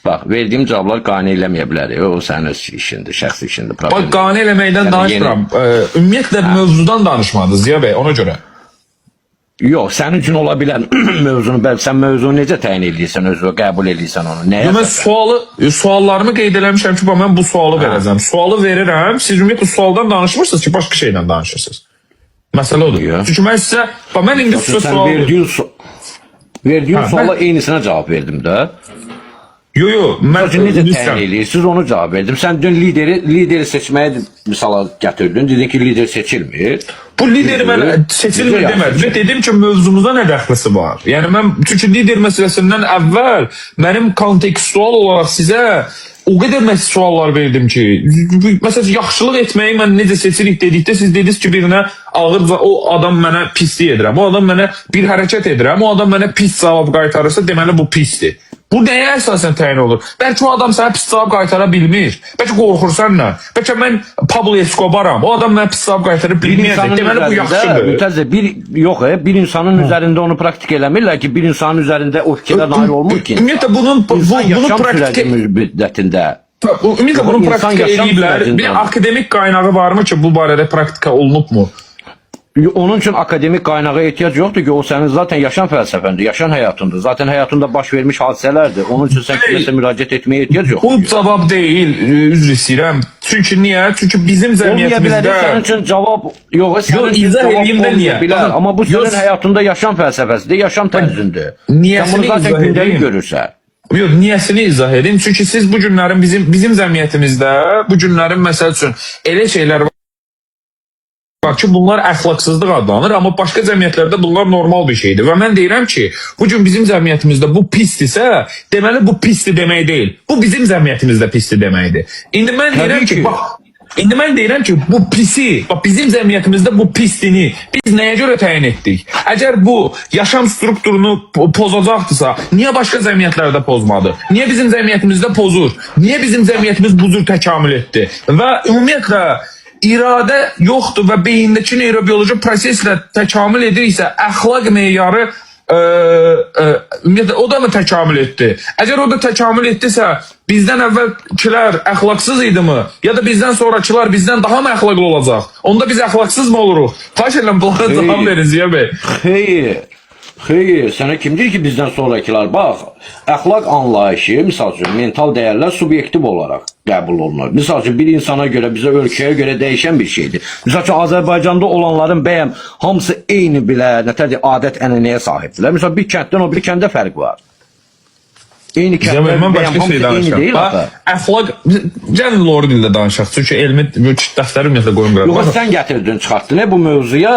Bax, verdiyim cavablar qane eləməyə bilər. O sənin öz işindir, şəxsi işindir. Bax, qane eləməkdən danışmıram. Ümumiyyətlə mövzudan danışmadınız Ziya bəy, ona görə. Yox, sənin üçün ola bilər mövzunu, sən mövzunu necə təyin edirsən, özünü qəbul edirsən onu. Mən suallarımı qeyd eləmişəm ki, mən bu sualı verəcəm. Sualı verirəm, siz ümumiyyətlə sualdan danışmırsınız ki, başqa şeydən danışırsınız. Məsələ odur. Çünki mən sizə, mən indi sizə sual... Verdiyin suala eynisinə cavab verdim də. Yox, mən necə təyin edirsiniz, onu cavab verdim. Sən dün lideri seçməyə misala gətirdin, dedin ki, lider seçilmir. Bu lideri mən seçilmir demədim və dedim ki, mövzumuza nə dəxlisi var? Yəni mən, çünki lider məsələsindən əvvəl mənim kontekstual olaraq sizə o qədər suallar verdim ki, məsələn, yaxşılıq etməyi mən necə seçirik dedikdə, siz dediniz ki, birinə ağır, o adam mənə pislik edirəm, o adam mənə bir hərəkət edirəm, o adam mənə pis cavab qaytarırsa, deməli bu pisdir. Bu nəyə əsasən təyin olur? Bəlkə o adam sənə pis cavab qaytara bilmir. Bəlkə qorxur səndən. Bəlkə mən Pablo Escobaram. O adam mənə pis cavab qaytara bilməyəcək. Deməli bu yaxşıdır. Bir insanın üzərində onu praktik eləmirlər ki, bir insanın üzərində o fikirə nail olmur ki. Ümumiyyətlə bunu praktik müddətində. Ümumiyyətlə bunu praktika eləyiblər. Bir akademik qaynağı varmı ki, bu barədə praktika olunubmu? Onun için akademik kaynağa ihtiyac yoktur ki o senin zaten yaşam felsefendir, yaşam hayatındır. Zaten hayatında baş vermiş hadiselerdir. Onun için sen kimse müracaat etmeye ihtiyac yok. Bu cevap değil, üzr istəyirəm. Çünki niye? Çünki bizim Olmayabilir. cəmiyyətimizdə Senin için cevap yok. Senin Yok, için izah cevap edeyim de niye? olmayabilir. Bakın, Ama bu senin yok. hayatında yaşam felsefesidir, yaşam tərzindir. niyesini Sen bunu zaten izah gündelik edeyim. görürsen. Yox, niyəsini izah edeyim. Çünki siz bu günlərin bizim cəmiyyətimizdə bu günlərin məsəl üçün elə şeylər var ki, bunlar əxlaqsızlıq adlanır, amma başqa cəmiyyətlərdə bunlar normal bir şeydir. Və mən deyirəm ki, bu gün bizim cəmiyyətimizdə bu pisdirsə, deməli bu pisdir demək deyil. Bu bizim cəmiyyətimizdə pisdir deməkdir. İndi mən deyirəm ki, ki. bax, İndi mən deyirəm ki, bu pisi, bax bizim cəmiyyətimizdə bu pisdini biz nəyə görə təyin etdik? Əgər bu yaşam strukturunu pozacaqdısa, niyə başqa cəmiyyətlərdə pozmadı? Niyə bizim cəmiyyətimizdə pozur? Niyə bizim cəmiyyətimiz bu cür təkamül etdi? Və ümumiyyətlə iradə yoxdur və beyindəki neyrobioloji proseslə təkamül ediriksə, əxlaq meyarı ümumiyyətlə o da mı təkamül etdi? Əgər o da təkamül etdisə, bizdən əvvəlkilər əxlaqsız idi mi? Ya da bizdən sonrakılar bizdən daha mı əxlaqlı olacaq? Onda biz əxlaqsız mı oluruq? Xahiş edirəm, bunlara cavab verin Ziya bəy. Xeyr. Xeyr, sənə kim deyir ki bizdən sonrakılar? Bax, əxlaq anlayışı, misal üçün, mental dəyərlər subyektiv olaraq qəbul olunur. Misal üçün, bir insana görə, bizə ölkəyə görə dəyişən bir şeydir. Misal üçün, Azərbaycanda olanların bəyəm hamısı eyni bilə, nətərdir, adət ənənəyə sahibdirlər. Misal, bir kənddən o bir kəndə fərq var. Eyni Ziya kəndlər bəy, mən bəyəm başqa hamısı şey eyni danışıram. deyil Bax, axı. əxlaq, gəlin lor dildə danışaq. Çünki elmi dəftəri ümumiyyətlə qoyum qırağa. Yox, sən gətirdin, çıxartdın bu mövzuya.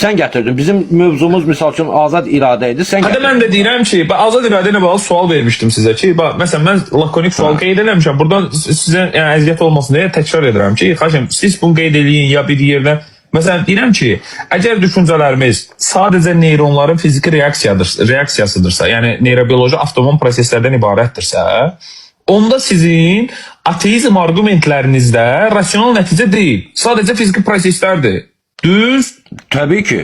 Sən gətirdin. Bizim mövzumuz misal üçün azad iradə idi. Sən Hadi mən də deyirəm ki, azad iradə ilə bağlı sual vermişdim sizə ki, bax, məsələn mən lakonik sual qeyd eləmişəm. Buradan sizə yəni, əziyyət olmasın deyə təkrar edirəm ki, xahiş siz bunu qeyd eləyin ya bir yerdə. Məsələn deyirəm ki, əgər düşüncələrimiz sadəcə neyronların fiziki reaksiyasıdırsa, yəni neyrobioloji avtonom proseslərdən ibarətdirsə, onda sizin ateizm argumentlərinizdə rasional nəticə deyil, sadəcə fiziki proseslərdir. Düz? Təbii ki.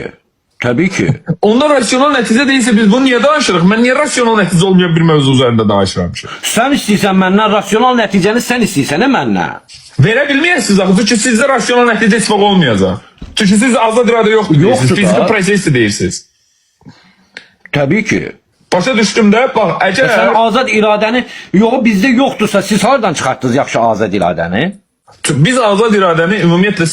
Təbii ki. Onda rasional nəticə deyilsə biz bunu niyə danışırıq? Mən niyə rasional nəticə olmayan bir mövzu üzərində danışıram ki? Sən istəyirsən məndən rasional nəticəni, sən istəyirsən məndən. Verə bilməyəsiniz axı, çünki sizdə rasional nəticə heç vaxt olmayacaq. Çünki siz azad iradə yoxdur deyirsiniz, Yoxdur da. fiziki prosesdir deyirsiniz. Təbii ki. Başa düşdüm də, bax, əgər... Sən azad iradəni, yox bizdə yoxdursa, siz hardan çıxartdınız yaxşı azad iradəni? Biz azad iradəni ümumiyyətlə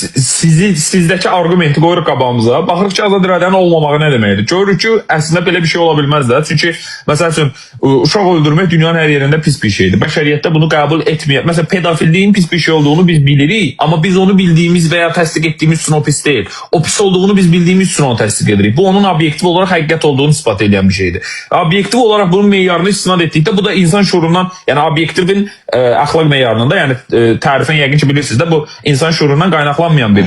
sizdəki argumenti qoyuruq qabağımıza. Baxırıq ki, azad iradənin olmamağı nə deməkdir? Görürük ki, əslində belə bir şey ola bilməz də. Çünki məsəl üçün uşaq öldürmək dünyanın hər yerində pis bir şeydir. Bəşəriyyətdə bunu qəbul etmir. Məsələn, pedofilliyin pis bir şey olduğunu biz bilirik, amma biz onu bildiyimiz və ya təsdiq etdiyimiz üçün o pis deyil. O pis olduğunu biz bildiyimiz üçün onu təsdiq edirik. Bu onun obyektiv olaraq həqiqət olduğunu isbat edən bir şeydir. Obyektiv olaraq bunun meyarını istinad etdikdə bu da insan şuurundan, yəni obyektivin əxlaq meyarının da, yəni tərifin yəqin ki bilirsiniz də bu insan şuurundan qaynaqlanmayan bir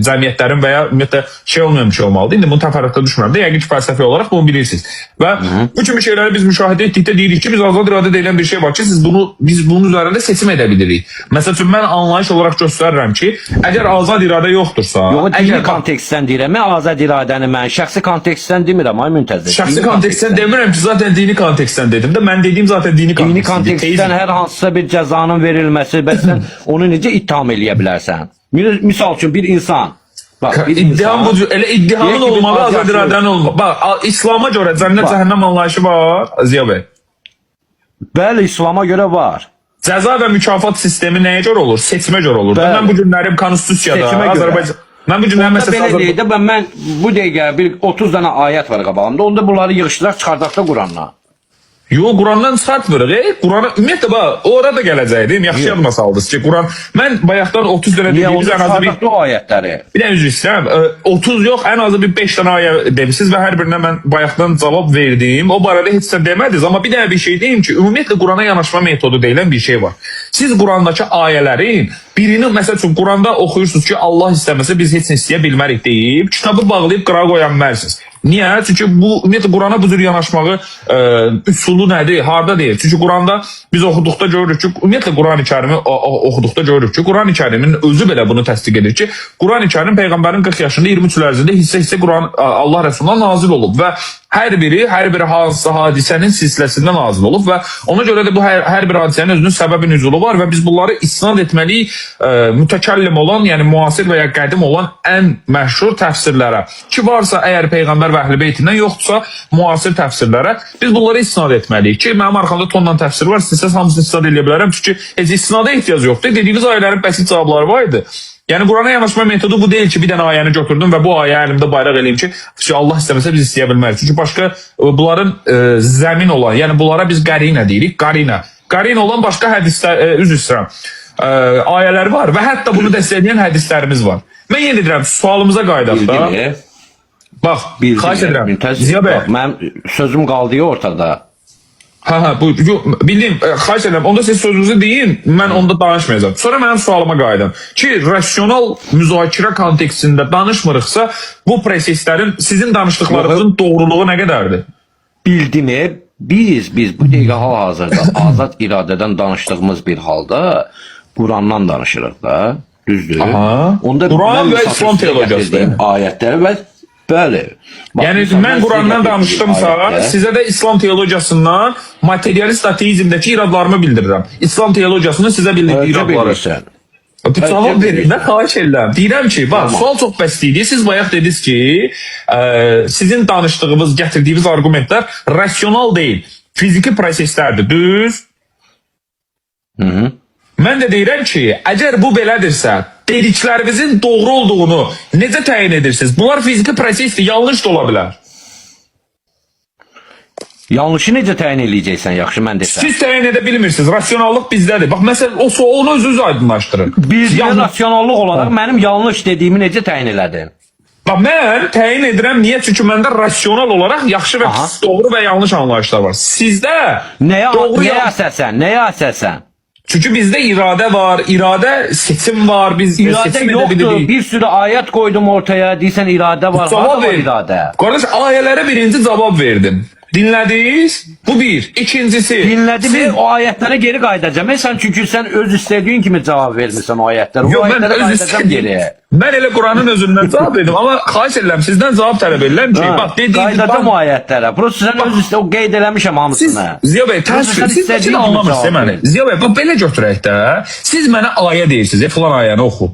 cəmiyyətlərin və ya ümumiyyətlə şey olmayan bir şey olmalıdır. İndi bunu təfərrüatda düşmürəm də, yəqin ki fəlsəfi olaraq bunu bilirsiniz. Və bu kimi şeyləri biz müşahidə etdikdə deyirik ki, biz azad iradə deyilən bir şey var ki, biz bunun üzərində seçim edə bilirik. Məsəl üçün mən anlayış olaraq göstərirəm ki, əgər azad iradə yoxdursa, Yox, dini kontekstdən deyirəm, mən azad iradəni mən şəxsi kontekstdən demirəm, ay Müntəzir. şəxsi kontekstdən demirəm ki, zaten dini kontekstdən dedim də, mən dediyim zaten dini Dini kontekstdən. kontekstdən hər hansısa bir cəzanın verilməsi, bəs sən onu necə ittiham eləyə bilərsən? Misal üçün bir insan, bax, bir İddiham insan, bu elə iddihamın deyək ki, bir olmalı, azad azyaşlı- iradənin olmalı. Bax, İslam'a görə cənnət Bax. cəhənnəm anlayışı var, Ziya bəy. Bəli, İslama görə var. Cəza və mükafat sistemi nəyə görə olur? Seçimə görə olur. Bəli. Mən bu günlərim konstitusiyada, Seçimə görə. Azərbaycan... Mən bu günlərim Onda məsələn belə deyək də, mən bu dəqiqə bir 30 dənə ayət var qabağımda, onda bunları yığışdıraq, çıxardaq da Qurandan. Yox, Qurandan çıxartmırıq. Quranı ümumiyyətlə bax, ora da gələcəkdim. Yaxşı yadıma saldınız ki, Quran mən bayaqdan 30 dənə Niyə dediyiniz onu ən azı bir çıxardaq da o ayətləri? bir dənə üzr istəyirəm. 30 yox, ən azı bir 5 dənə ayə demisiniz və hər birinə mən bayaqdan cavab verdim. O barədə heç sən demədiniz, amma bir dənə bir şey deyim ki, ümumiyyətlə Qurana yanaşma metodu deyilən bir şey var. Siz Qurandakı ayələrin birini məsəl üçün Quranda oxuyursunuz ki, Allah istəməsə biz heç nə istəyə bilmərik deyib, kitabı bağlayıb qırağa qoya bilmərsiniz. Niyə? Çünki bu ümumiyyətlə Qurana bu cür yanaşmağı üsulu nədir? Harda deyil? Çünki Quranda biz oxuduqda görürük ki, ümumiyyətlə Qurani-Kərimi oxuduqda görürük ki, Qurani-Kərimin özü belə bunu təsdiq edir ki, Qurani-Kərim peyğəmbərin 40 yaşında 23 il ərzində hissə-hissə Quran Allah Rəsulundan nazil olub və hər biri hansısa hadisənin silsiləsində nazil olub və ona görə də bu hər bir hadisənin özünün səbəbi nüzulu var və biz bunları isnad etməliyik mütəkəllim olan, yəni müasir və ya qədim olan ən məşhur təfsirlərə. Ki varsa əgər Peyğəmbər və Əhl-i Beytindən yoxdursa müasir təfsirlərə biz bunları isnad etməliyik ki, mənim arxamda tonla təfsir var, istəsəz hamısını isnad edə bilərəm çünki heç isnada ehtiyac yoxdur. Dediyiniz ayələrin bəsit cavabları var idi. Yəni Qurana yanaşma metodu bu deyil ki, bir dənə ayəni götürdüm və bu ayə əlimdə bayraq eləyim ki, Allah istəməsə biz istəyə bilmərik. Çünki başqa bunların zəmin olan, yəni bunlara biz qərinə deyirik, qarina. Qarina olan başqa hədislər, üzr istəyirəm, ayələr var və hətta bunu dəstəkləyən hədislərimiz var. Mən yenə deyirəm, sualımıza qaydaq da. Bax, xahiş edirəm. Ziya bəy. Mənim sözüm qaldı ortada. Bu bildim, xahiş edirəm. Onda siz sözünüzü deyin, mən onda danışmayacağam. Sonra mənim sualıma qayıdım ki, rasional müzakirə kontekstində danışmırıqsa, bu proseslərin sizin danışdıqlarınızın doğruluğu nə qədərdir? Bildimi, biz bu dəqiqə hal-hazırda azad iradədən danışdığımız bir halda Qurandan danışırıq da, düzdür? Onda Quran və İslam teologiyası ayətləri və bəli. Yəni mən Qurandan danışdımsa, sizə də İslam teologiyasından materialist ateizmdəki iradlarımı bildirirəm. İslam teologiyasının sizə bildirdiyi iradları. Cavab verin, mən xahiş edirəm. Deyirəm ki, bax, sual çox bəsitdir. Siz bayaq dediniz ki, sizin danışdığınız, gətirdiyiniz argumentlər rasional deyil, fiziki proseslərdir, düz? Mən də deyirəm ki, əgər bu belədirsə, dediklərimizin doğru olduğunu necə təyin edirsiniz? Bunlar fiziki prosesdir, yanlış da ola bilər. Yanlışı necə təyin eləyəcəksən, yaxşı mən desəm? Siz təyin edə bilmirsiniz, rasionallıq bizdədir. Bax, məsələn, o sualını özünüz aydınlaşdırın. Bizdə rasionallıq olaraq mənim yanlış dediyimi necə təyin elədin? Bax, mən təyin edirəm, niyə? Çünki məndə rasional olaraq yaxşı və pis, doğru və yanlış anlayışlar var. Sizdə Nəyə əsasən? Çünki bizdə iradə var, iradə seçim var, biz İradə seçim edə yoxdur, bilirik. bir sürü ayət qoydum ortaya, deyirsən iradə var, Cavab var ver. iradə? Qardaş, ayələrə birinci cavab verdim. Dinlədiniz? Bu bir. İkincisi. Dinlədim, o ayətlərə geri qayıdacağım. Sən çünki sən öz istədiyin kimi cavab vermirsən o ayətlərə. O Yox, mən ayətlərə öz qayıdacağım geri. istədiyim. Mən elə Quranın özündən cavab verdim. Amma xahiş edirəm, sizdən cavab tələb edirəm ki, bax, dediyiniz... Qayıdacağım o ayətlərə. Prosto sən öz o qeyd eləmişəm hamısını. Ziya bəy, təsvir, siz necə anlamırsınız məni? Ziya bəy, bax, belə götürək də, siz mənə ayə deyirsiniz, filan ayəni oxu.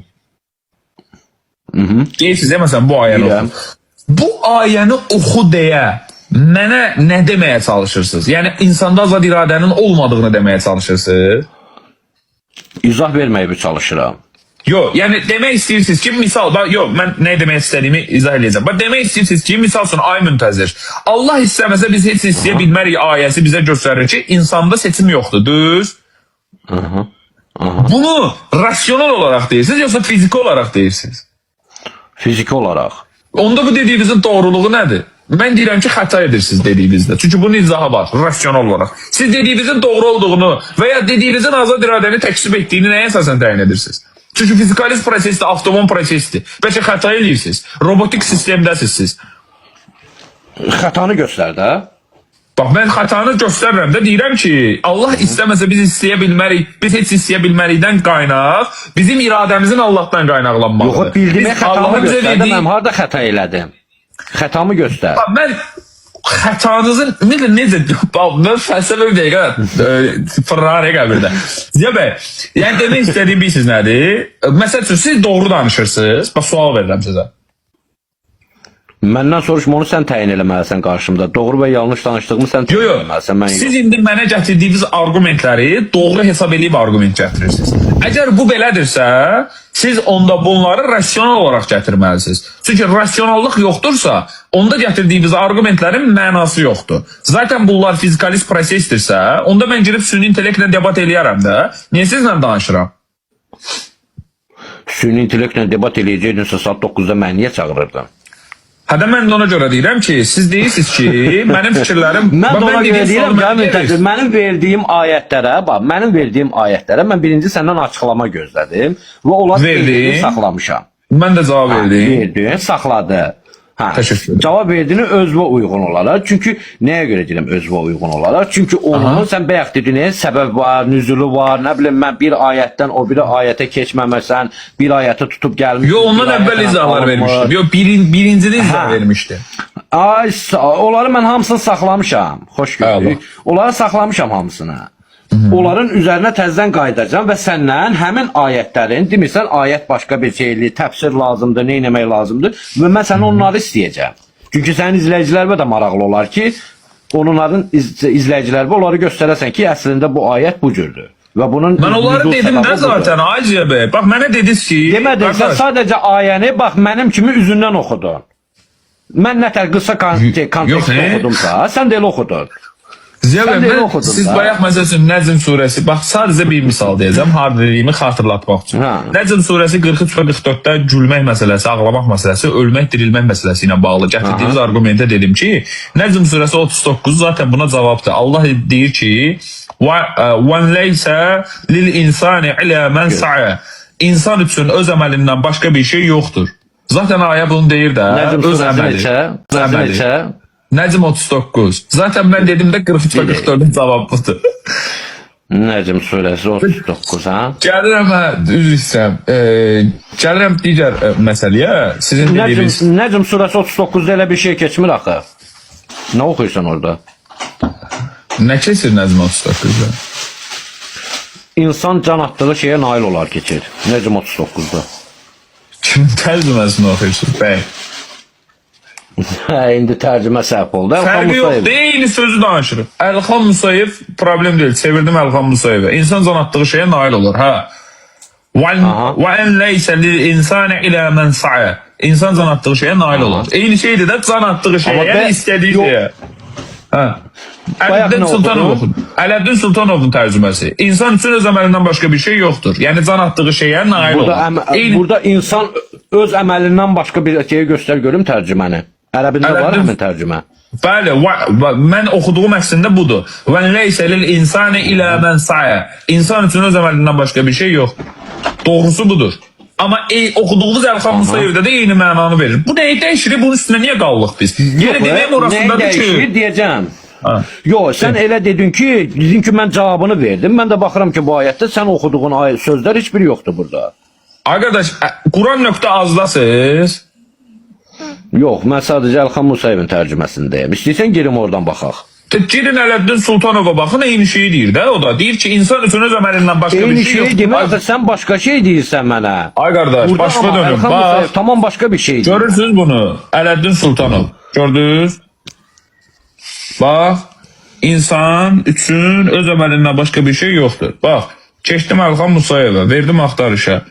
Deyirsiniz, məsələn, bu ayəni oxu. Bu ayəni oxu deyə mənə nə deməyə çalışırsınız? Yəni, insanda azad iradənin olmadığını deməyə çalışırsınız? İzah verməyə çalışıram. Yox, yəni demək istəyirsiniz ki, misal, yox, mən nə demək istədiyimi izah edəcəm. Bax, demək istəyirsiniz ki, misal üçün, ay müntəzir, Allah istəməsə biz heç istəyə bilmərik ayəsi bizə göstərir ki, insanda seçim yoxdur, düz? Bunu rasional olaraq deyirsiniz, yoxsa fiziki olaraq deyirsiniz? Fiziki olaraq. Onda bu dediyinizin doğruluğu nədir? Mən deyirəm ki, xəta edirsiniz dediyinizdə. Çünki bunun izahı var, rasional olaraq. Siz dediyinizin doğru olduğunu və ya dediyinizin azad iradəni təksib etdiyini nəyə əsasən təyin edirsiniz? Çünki fizikalist prosesdir, avtonom prosesdir. Bəlkə xəta edirsiniz. Robotik sistemdəsiz siz. Xətanı göstər də. Bax, mən xətanı göstərirəm də, deyirəm ki, Allah istəməsə biz istəyə bilmərik, biz heç istəyə bilmərikdən qaynaq, bizim iradəmizin Allahdan qaynaqlanmalıdır. Yox, bildiyimə xətamı göstərdim, mən harada xəta elədim? Xətamı göstər. Bax, mən xətanızın necə mən fəlsəfə bir dəqiqə Ferrari qəbirdə. Ziya bəy, yəni demək istədiyim bilirsiniz nədir? Məsəl üçün, siz doğru danışırsınız. Bax, sual verirəm sizə. Məndən soruşma, onu sən təyin eləməlisən qarşımda. Doğru və yanlış danışdığımı sən təyin eləməlisən. Siz indi mənə gətirdiyiniz argumentləri doğru hesab edib argument gətirirsiniz. Əgər bu belədirsə, siz onda bunları rasional olaraq gətirməlisiniz. Çünki rasionallıq yoxdursa, onda gətirdiyiniz argumentlərin mənası yoxdur. Zaten bunlar fizikalist prosesdirsə, onda mən girib süni intellektlə debat eləyərəm də. Niyə sizlə danışıram? Süni intellektlə debat eləyəcəkdinsə saat 9-da məni niyə çağırırdın? Hədə mən də ona görə deyirəm ki, siz deyirsiniz ki, mənim fikirlərim... Mən də ona görə deyirəm ki, mənim verdiyim ayətlərə, mən birinci səndən açıqlama gözlədim və onları saxlamışam. Mən də cavab verdim. Verdin, saxladı. Hə, Təşəkkür ederim. cavab verdiyini özünə uyğun olaraq. Çünki nəyə görə deyirəm özünə uyğun olaraq? Çünki onun sən bayaq dedin, səbəb var, nüzulu var, nə bilim mən bir ayətdən o biri ayətə keçməməsən, bir ayəti tutub gəlmişsən. Yo, ondan bir əvvəl ayətdən izahlar alınmır. vermişdim. Yo, birincini izah Hə. vermişdi. Ay, onları mən hamısını saxlamışam. Xoş gördük. Allah. Onları saxlamışam hamısını. Onların üzərinə təzədən qayıdacağam və səndən həmin ayətlərin, demirsən ayət başqa bir şeyli, təfsir lazımdır, nə etmək lazımdır və mən səndən onları istəyəcəm. Çünki sənin izləyicilərinə də maraqlı olar ki, onların izləyicilərinə onları göstərəsən ki, əslində bu ayət bu cürdür. Və bunun Mən onları nüzul dedim səbəbi də budur. zaten Aciyə bəy. Bax mənə dediniz ki, Demədin, sən qardaş, sadəcə ayəni bax mənim kimi üzündən oxudun. Mən nətər qısa kontekstdə Yox, oxudumsa, sən də elə oxudun. Ziya Sən bəy, də elə mən oxudun siz da. bayaq məsəl üçün Nəcm surəsi, bax sadəcə bir misal deyəcəm, hardeliyimi xatırlatmaq üçün. Hə. Nəcm surəsi 43 və 44-də gülmək məsələsi, ağlamaq məsələsi, ölmək, dirilmək məsələsi ilə bağlı gətirdiyiniz argumentə dedim ki, Nəcm surəsi 39 zaten buna cavabdır. Allah deyir ki, وَاَنْ لَيْسَ لِلْاِنْسَانِ عِلَى مَنْ سَعَى İnsan üçün öz əməlindən başqa bir şey yoxdur. Zaten ayə bunu deyir də, Nəcm öz surəsi əməli. neçə? Əməli. Neçə? Nəcm 39. Zaten mən dedim də 43 və 44-ün cavabı budur. Nəcm surəsi 39, hə? Gəlirəm, üzr istəyirəm. Gəlirəm digər məsələyə. Sizin dediyiniz... Nəcm surəsi 39-da elə bir şey keçmir axı. Nə oxuyursan orada? Nə keçir Nəcm 39-da? İnsan can atdığı şeyə nail olar keçir. Nəcm 39-da. Kimin tərcüməsini oxuyursunuz? Bəy. Hə, indi tərcümə səhv oldu. Fərqi yoxdur. Eyni sözü danışırıq. Əlxan Musayev problem deyil. Çevirdim Əlxan Musayevə. İnsan can atdığı şeyə nail olur. Hə. وَاَنْ لَيْسَ لِلْاِنْسَانِ اِلَى مَنْ سَعَى İnsan can atdığı şeyə nail olur. Eyni şeydir də can atdığı şeyə, Amma yəni istədiyi yox. şeyə. Hə. Bayaq Ələddin nə Sultanov oxudun? oxudu. Ələddin Sultanovun tərcüməsi. İnsan üçün öz əməlindən başqa bir şey yoxdur. Yəni can atdığı şeyə nail Burada, olur. burada insan öz əməlindən başqa bir şeyi göstər görüm tərcüməni. Ərəbində var Ərəbdə- həmin tərcümə. Bəli, mən oxuduğum əslində budur. Və leysə lil insani ilə mən sa'a. İnsan üçün öz əməlindən başqa bir şey yoxdur. Doğrusu budur. Amma oxuduğumuz Əlxan Musayevdə də eyni mənanı verir. Bu nəyi dəyişir? Bunun üstünə niyə qallıq biz? Yəni deməyim orasındadır Nəyi dəyişir ki... deyəcəm. Ha. Yox, sən elə dedin ki mən cavabını verdim. Mən də baxıram ki bu ayətdə sən oxuduğun sözlər heç biri yoxdur burada. Arkadaş, Quran.az-dasınız. Yox, mən sadəcə Əlxan Musayevin tərcüməsindəyəm. İstəyirsən girim oradan baxaq. Girin Ələddin Sultanova baxın, eyni şeyi deyir də. O da deyir ki, insan üçün öz əməlindən başqa Eyni bir şey şey yoxdur. demək, sən başqa şey deyirsən mənə. Ay qardaş, Burada başqa amma dönüm. Əlxan Musayev Bax, tamam başqa bir şey. görürsünüz bunu. Ələddin Sultanov. Gördünüz? Bax, insan üçün öz əməlindən başqa bir şey yoxdur. Bax, keçdim Əlxan Musayevə, verdim axtarışa.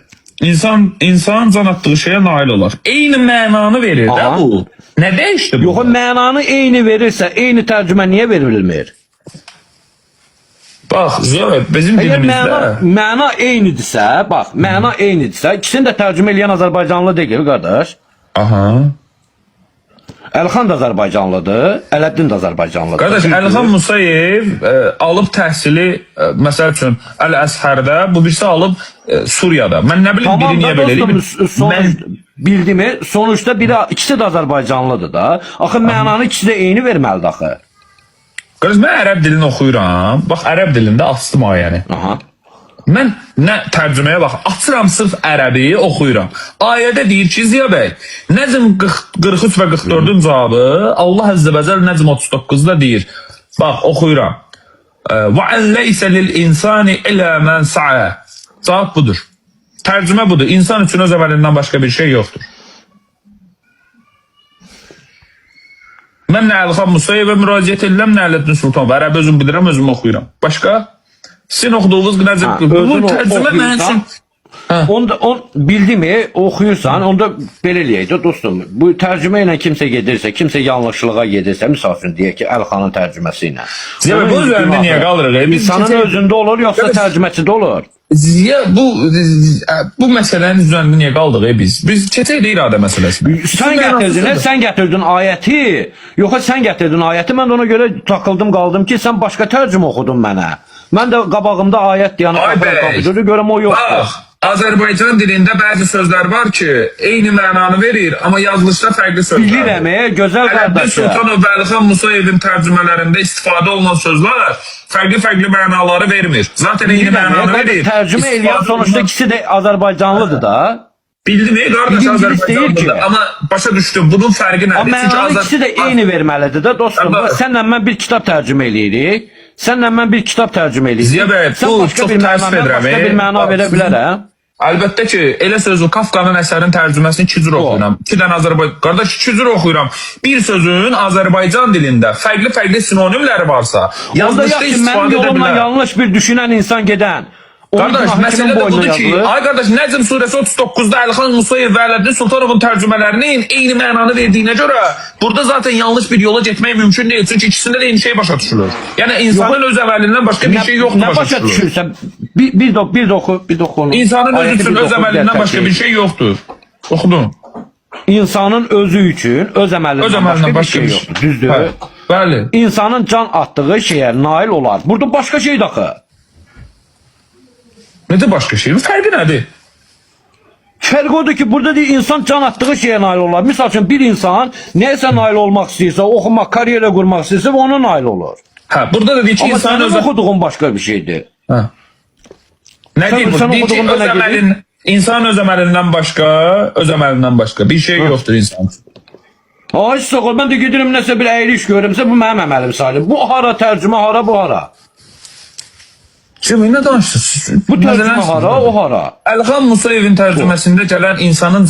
İnsan can atdığı şeyə nail olar. Eyni mənanı verir də Aha. bu. Nə dəyişdi bu? Yox, mənanı eyni verirsə, eyni tərcümə niyə verilmir? Bax, Ziyad, bizim Əgər dilimizdə... məna eynidirsə, bax, məna eynidirsə, ikisini də tərcümə edən Azərbaycanlı deyil, qardaş. Aha. Əlxan da Azərbaycanlıdır, Ələddin də Azərbaycanlıdır. Qardaş, Əlxan Musayev alıb təhsili, məsəl üçün, Əl-Əshərdə, bu birisi alıb Suriyada. Mən nə bilim biri niyə belə deyim? Bildimi? Sonuçta ikisi də Azərbaycanlıdır da. Axı mənanı ikisi də eyni verməlidir axı. Qardaş, mən ərəb dilini oxuyuram. Bax, ərəb dilində açdım ayəni. Aha. Mən nə tərcüməyə bax, açıram sırf ərəbi oxuyuram. Ayədə deyir ki, Ziya bəy, Nəzm 43 və 44-ün cavabı Allah Əzzə və Cəl Nəzm 39-da deyir. Bax, oxuyuram. Və ən leysə lil insani ilə mən sa'a. Cavab budur. Tərcümə budur. İnsan üçün öz əməlindən başqa bir şey yoxdur. Mən nə Əlxan Musayevə müraciət edirəm, nə Ələddin Sultanov. Ərəbi özüm bilirəm, özüm oxuyuram. Başqa? Sizin oxuduğunuz Nəzm... Bu tərcümə mənim üçün... Onda bildimi, oxuyursan, onda belə eləyək də dostum. Bu tərcümə ilə kimsə gedirsə, kimsə yanlışlığa gedirsə, misal üçün deyək ki, Əlxanın tərcüməsi ilə. Ziya, bu üzərində niyə qalırıq? İnsanın özündə olur, yoxsa tərcüməçidə olur? Ziya, bu məsələnin üzərində niyə qaldıq biz? Biz keçək də iradə məsələsi. Sən gətirdin ayəti, yoxsa sən gətirdin ayəti, mən də ona görə takıldım, qaldım ki, sən başqa tərcümə oxudun mənə. Mən də qabağımda ayət deyən görəm o yoxdur. Azərbaycan dilində bəzi sözlər var ki, eyni mənanı verir, amma yazılışda fərqli sözlər. Bilirəm, gözəl Ələddin qardaş. Sultanov və Əlixan Musayevin tərcümələrində istifadə olunan sözlər fərqli mənaları vermir. Zaten eyni mənanı verir. Tərcümə eləyən sonuçta ikisi də Azərbaycanlıdır da. Bildim qardaş, İngiliz deyil Azərbaycanlıdır. ki. Amma başa düşdüm, bunun fərqi Amma nədir? mənanı ikisi də eyni verməlidir də dostum. Qardaş. Sənlə mən bir kitab tərcümə eləyirik. Sənlə mən bir kitab tərcümə eləyirik. Ziya bəy, Sən bu başqa çox bir təəssüf məna, edirəm, başqa bir məna verə bilərəm. Əlbəttə ki, elə sözü Kafkanın əsərinin tərcüməsini 2 cür oxuyuram. 2 dənə Azərbaycan. Qardaş 2 cür oxuyuram. Bir sözün Azərbaycan dilində fərqli sinonimləri varsa, Onda yazılışda yaxşı, mənim istifadə edə yolumla bilər. yanlış bir düşünən insan gedən. Onun Qardaş, günahı məsələ kimin də boynuna budur ki, yazılır? ay qardaş, Nəcm surəsi 39-da Əlixan Musayev və Ələddin Sultanovun tərcümələrinin eyni mənanı verdiyinə görə burada zaten yanlış bir yola getmək mümkün deyil. Çünki ikisində də eyni şey başa düşülür. Yəni insanın öz əməlindən başqa bir şey yoxdur Nə başa düşülür. düşürsən? Bir də oxu onu. İnsanın özü Ayəti üçün bir də öz oxu, əməlindən bir başqa də bir şey yoxdur. Oxudum. İnsanın özü üçün öz əməlindən başqa bir şey yoxdur. Düzdür? Hə, bəli. İnsanın can atdığı şeyə nail olar. Burada başqa şey daxı. Nədir başqa şey? Fərqi nədir? Fərq odur ki, burada deyir, insan can atdığı şeyə nail olar. Misal üçün, bir insan nəyəsə nail olmaq istəyirsə, oxumaq, karyera qurmaq istəyirsə, ona nail olur. Hə, burada da deyir ki, Amma insanın sənin öz... oxuduğun başqa bir şeydir. Hə. Nə deyir bu? sən Deyir ki, oxuduğunda öz nə gedir? əməlin... İnsan öz əməlindən başqa bir şey yoxdur insan. Ay sağ ol, mən də gedirəm nəsə bir əyri iş görürümsə, bu mənim əməlim sayılır. Bu hara tərcümə, hara bu hara. Şimdi nə danışırsınız? Bu tərcümə hara, o hara. Əlixan Musayevin tərcüməsində gələn insanın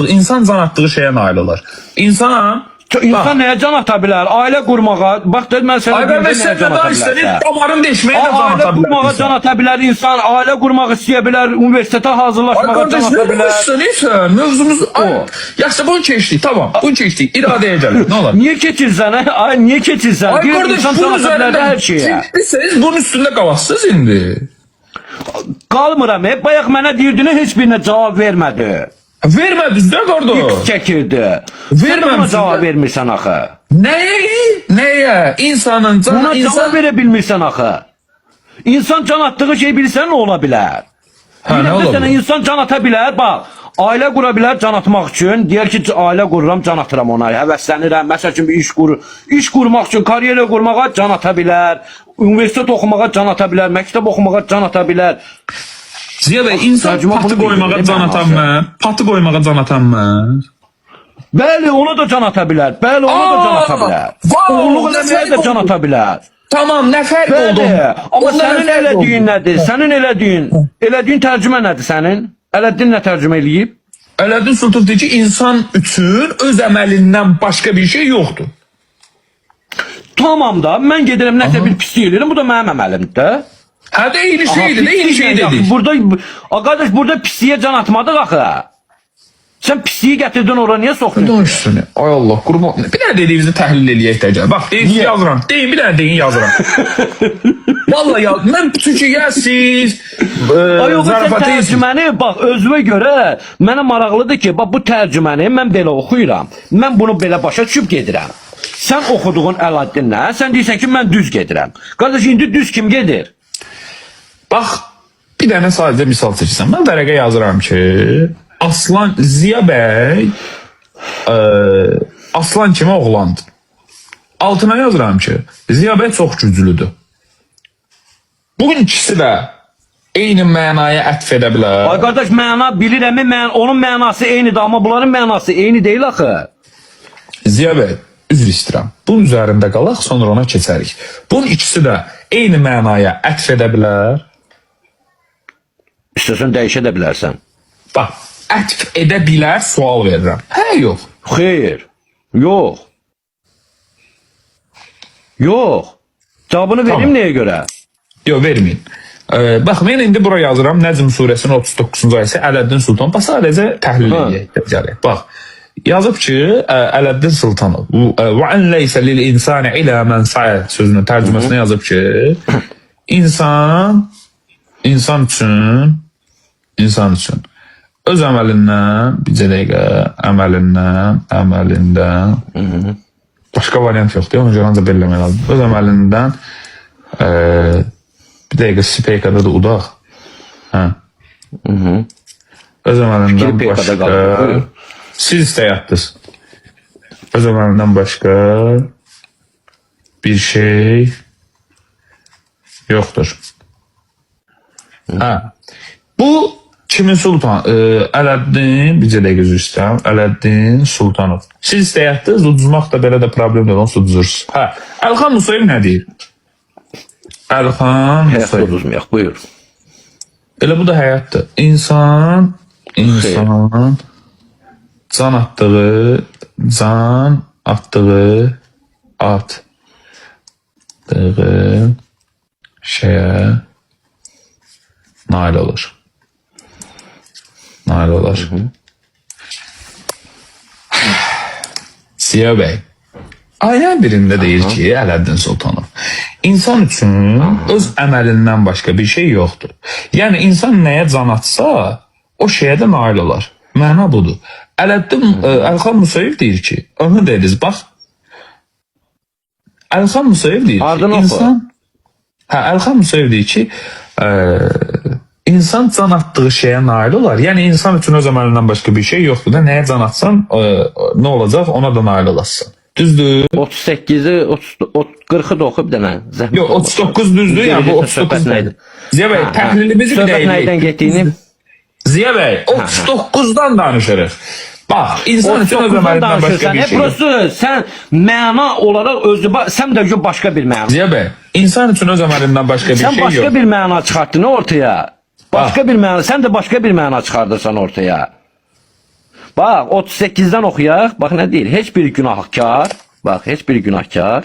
insan can atdığı şeyə nail olur. İnsan nəyə can ata bilər? Ailə qurmağa, bax da mən sənə Ay deyim qardaş, nəyə sən can də ata danışsan, bilərsən. damarın deşməyə də can Ailə ata qurmağa bilər. can ata bilər insan, ailə qurmaq istəyə bilər, universitetə Ay hazırlaşmağa can qardaş, ata nə bilər. danışsan? Mövzumuz... Yaxşı, bunu keçdik, tamam. Bunu keçdik, iradəyə gəlir. Nə olar? Niyə keçirsən? Ay niyə keçirsən? Ay Bir qardaş, insan bunun can ata bilər üzərində... hər şeyə. Siz bunun üstündə qalarsınız indi. Qalmıram, bayaq mənə deyirdin, heç birinə cavab vermədi. Vermədiniz də qardaş. Çəkirdi. Sən buna cavab vermirsən axı. Nəyə? İnsanın canı... Buna cavab verə bilmirsən axı. İnsan can atdığı şey bilirsən nə ola bilər? Hə, nə ola bilər? İnsan can ata bilər, bax. Ailə qura bilər can atmaq üçün. Deyər ki, ailə qururam, can atıram ona. Həvəslənirəm. Məsəl üçün bir iş qurur. İş qurmaq üçün, karyera qurmağa can ata bilər. Universitet oxumağa can ata bilər. Məktəb oxumağa can ata bilər. Ziya bəy, insan Tərcümə patı bunu qoymağa bildirir, can atan mən. Patı qoymağa can atan mən. Bəli, ona da can ata bilər. Bəli, ona da can ata bilər. Oğulluq eləməyə də can ata bilər. Tamam, nə fərq oldu? Bəli, amma Onda sənin nə fərq elədiyin oldu? nədir? Sənin elədiyin tərcümə nədir sənin? Ələddin nə tərcümə eləyib? Ələddin Sultanov deyir ki, insan üçün öz əməlindən başqa bir şey yoxdur. Tamam da, mən gedirəm nəsə bir pislik eləyirəm, bu da mənim əməlimdir də. Hə də eyni şeydir, də eyni şey dedik. Burada, qardaş, burada pisliyə can atmadıq axı. Sən pisliyi gətirdin ora, niyə soxdun? Danışsın. Ay Allah, qurban. Bir dənə dediyinizi təhlil eləyək də gəl. Bax, deyin yazıram. Deyin, bir dənə deyin yazıram. Vallahi ya, mən çünki ya siz Ay yox, sən zarafatı tərcüməni, bax, özünə görə mənə maraqlıdır ki, bax, bu tərcüməni mən belə oxuyuram. Mən bunu belə başa düşüb gedirəm. Sən oxuduğun Ələddinlə, sən deyirsən ki, mən düz gedirəm. Qardaş, indi düz kim gedir? Bax, bir dənə sadəcə misal çəkirsən. Mən vərəqə yazıram ki, Aslan Ziya bəy Aslan kimi oğlandır. Altına yazıram ki, Ziya bəy çox güclüdür. Bugün ikisi də eyni mənaya ətf edə bilər. Ay qardaş, məna bilirəm, onun mənası eynidir, amma bunların mənası eyni deyil axı. Ziya bəy, üzr istəyirəm. Bunun üzərində qalaq, sonra ona keçərik. Bunun ikisi də eyni mənaya ətf edə bilər. İstəsən dəyişə də bilərsən. Bax, ətf edə bilər, sual verirəm. Hə, yox. Xeyr, yox. Yox. Cavabını verim nəyə görə? Yox, verməyin. Bax, mən indi bura yazıram. Nəcm surəsinin 39-cu ayəsi Ələddin Sultan. Bax, sadəcə təhlil edək. Bax, yazıb ki, Ələddin Sultanov və ən leysə lil insani ilə mən sayə sözünün tərcüməsində yazıb ki, insan üçün öz əməlindən, bircə dəqiqə, əməlindən, başqa variant yoxdur, ona görə ancaq belirləmək lazım. Öz əməlindən, bir dəqiqə, speykada da udaq. Hə. Öz əməlindən Fikri PK'da qaldı. başqa. Buyurun. Siz istəyətdiniz. Öz əməlindən başqa bir şey yoxdur. Ha. Bu kimin sultan? Ələddin, bircə dəqiqə üzr istəyirəm. Ələddin Sultanov. Siz istəyətdiniz, uduzmaq da belə də problemdir, onu uduzursunuz. Hə. Əlxan Musayev nə deyir? Əlxan Həyat Musayev. uduzmayaq, buyur. Elə bu da həyatdır. İnsan can atdığı şeye nail olur. Nail olur. Ziya Bey, ayın birində deyir ki, Ələddin Sultanov, insan üçün öz əməlindən başqa bir şey yoxdur. Yəni, insan nəyə can atsa, o şeyə də nail olar. Məna budur. Əlxan Musayev deyir ki, onu dediniz, bax, Əlxan Musayev deyir ki, Ardın oxu. Əlxan Musayev deyir ki, insan can atdığı şeyə nail olar. Yəni, insan üçün öz əməlindən başqa bir şey yoxdur da, nəyə can atsan, nə olacaq, ona da nail olasın. Düzdür? 38'i 40'ı da oku bir dənə. Zəhmət Yox, olmasa. 39 düzdür ya, bu 39 Söhbət nəydi? Ziya Bey, təhlilimizi bir Söhbət nəydən deyildik. getdiyini Ziya Bey, 39'dan danışırıq. Bax, insan üçün öz 39'dan əməlindən başqa danışırsan. bir şey yoxdur. Prosto sən məna olaraq özü sən də başqa bir məna. Ziya Bey, insan üçün öz əməlindən başqa bir Sən şey başqa yox. bir məna çıxartdın ortaya. Başqa bir məna, sən də başqa bir məna çıxardırsan ortaya. Bax, 38'dən oxuyaq. Bax nə deyir? Heç bir günahkar, bax, heç bir günahkar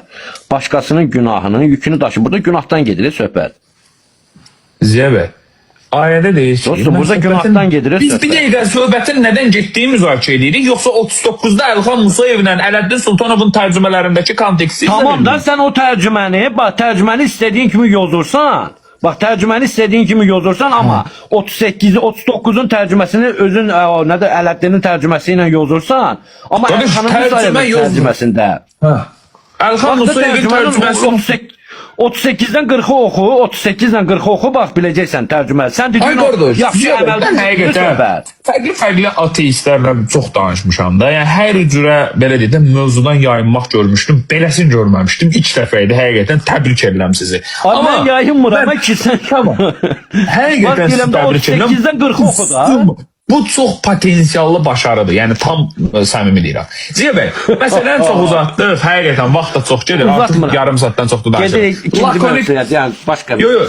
başqasının günahının yükünü daşır. Burada günahdan gedir söhbət. Ziya Bey, ayədə deyir ki, Dostum, burada günahdan gedir biz söhbət. bir dəqiqə söhbətin nədən getdiyini müzakirə edirik, yoxsa 39'da Əlxan Musayevlə Ələddin Sultanovun tərcümələrindəki konteksti Tamam da sən o tərcüməni, bax, tərcüməni istədiyin kimi yozursan. Bax, tərcüməni istədiyin kimi yozursan, amma 38'i, 39'un tərcüməsini özün, nədir, Ələddinin tərcüməsi ilə yozursan, amma Qardaş, Əlxanın tərcümə Musayevin yoxdur. tərcüməsində. Əlxan Musayevin tərcüməsi 38'dən 40'ı oxu, 38'dən 40'ı oxu, bax, biləcəksən tərcüməsi. Sən Ay dediyin qardaş, yaxşı Ziya Bey, əməldən mən həqiqətən fərqli ateistlərlə çox danışmışam da. Yəni hər cürə belə deyim, mövzudan yayınmaq görmüşdüm. Beləsini görməmişdim. İlk dəfə idi həqiqətən. Təbrik edirəm sizi. Amma mən yayınmıram ki sən. Tamam. Həqiqətən sizi təbrik edirəm. 38'dən 40'ı oxu da. Bu çox potensiallı başarıdır. Yəni tam səmimi deyirəm. Ziya Bey, məsələn çox uzatdıq. Həqiqətən vaxt da çox gedir. Artıq Uzatmıram. yarım saatdan çoxdur Gedirik danışırıq. ikinci mövzuya, yəni başqa bir. Yox,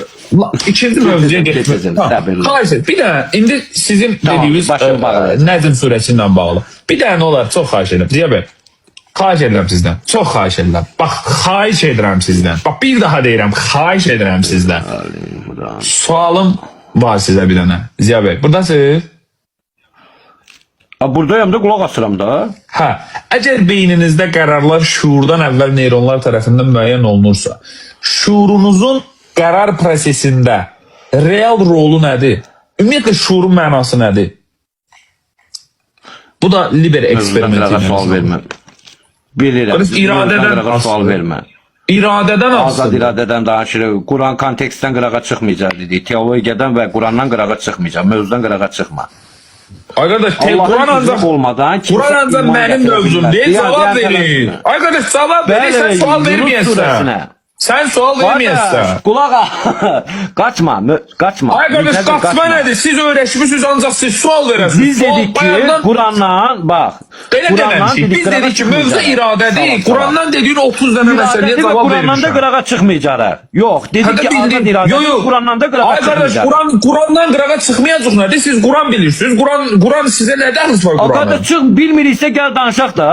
ikinci mövzuya Keçəcəm, getmək. təbirli. Xahiş edirəm. Bir dənə indi sizin Tamam, dediyiniz başım bağlı. Nəzm surəsi ilə bağlı. Bir dənə olar, çox xahiş edirəm. Ziya Bey, xahiş edirəm sizdən. Çox xahiş edirəm. Bax, xahiş edirəm sizdən. Bax, bir daha deyirəm, xahiş edirəm sizdən. Sualım var sizə bir dənə. Ziya Bey, buradasınız? Buradayım da, qulaq asıram da. Hə, əgər beyninizdə qərarlar şuurdan əvvəl neyronlar tərəfindən müəyyən olunursa, şuurunuzun qərar prosesində real rolu nədir? Ümumiyyətlə şuurun mənası nədir? Bu da Liber eksperimenti Mövzudan qırağa sual vermə. Bilirəm. Qardaş, iradədən Mövzudan qırağa sual asılı. vermə. İradədən Azad asılıdır. iradədən danışırıq. Quran kontekstdən qırağa çıxmayacaq dedik. Teologiyadan və Qurandan qırağa çıxmayacaq. Mövzudan qırağa çıxma. Ay qardaş, Quran ancaq olmadan Quran ancaq mənim mövzum deyil, cavab verin. Ay qardaş, cavab verin, sən sual verməyəsən. Sən sual verməyəsən. Qulağa. Qaçma, qaçma. Ay qardaş, qaçma nədir? Siz öyrəşmişsiniz, ancaq siz sual verəsiniz. Biz dedik ki, Qurandan, bax. Belə deməmişik. Biz dedik ki, mövzu iradədir. Qurandan dediyin 30 dənə məsələyə cavab Qurandan da vermişəm. qırağa çıxmayacaq. Yox, dedik ki, azad iradə. Qurandan da qırağa Ay qardaş, çıxmayacaq. Qurandan qırağa çıxmayacaq nədir? Siz Quran bilirsiniz. Quran sizə nə dəxli var Quranın? Qardaş, çıx, bilmiriksə gəl danışaq da.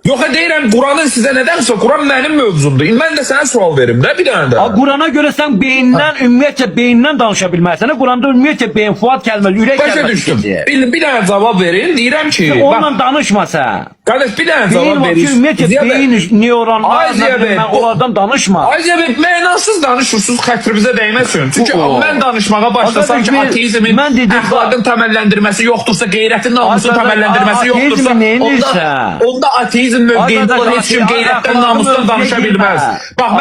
Yox, deyirəm, Quranın sizə nə dəxli var? Quran mənim mövzumdur. Mən də sənə sual verim də bir dənə də. Qurana görə sən beynindən, ümumiyyətcə beynindən danışa bilməzsən. Quranda ümumiyyətcə beyin, fuad kəlməsi, ürək Başa kəlməsi düşdüm. keçir. Bir dənə cavab verin. Deyirəm ki, Onunla danışma sən. Qardaş bir dənə Beyin cavab var ki, verir. ümumiyyətlə Ziya bəy, beyin Ay neyronlarla Ziya bəy, mən bu- onlardan danışma. Ay Ziya bəy, mənasız danışırsınız, xətrimizə dəyməsin. Çünki O. mən danışmağa başlasam ki, Qardaş, ateizmin mən dedim, əxlaqın təməlləndirməsi yoxdursa, qeyrətin namusun Qardaş, təməlləndirməsi ateizm yoxdursa, neyinirsə? onda ateizm mövqeyində Qardaş, olan heç kim qeyrətdən, əxlaqın namusdan mövzuya danışa girmə. bilməz. Bax,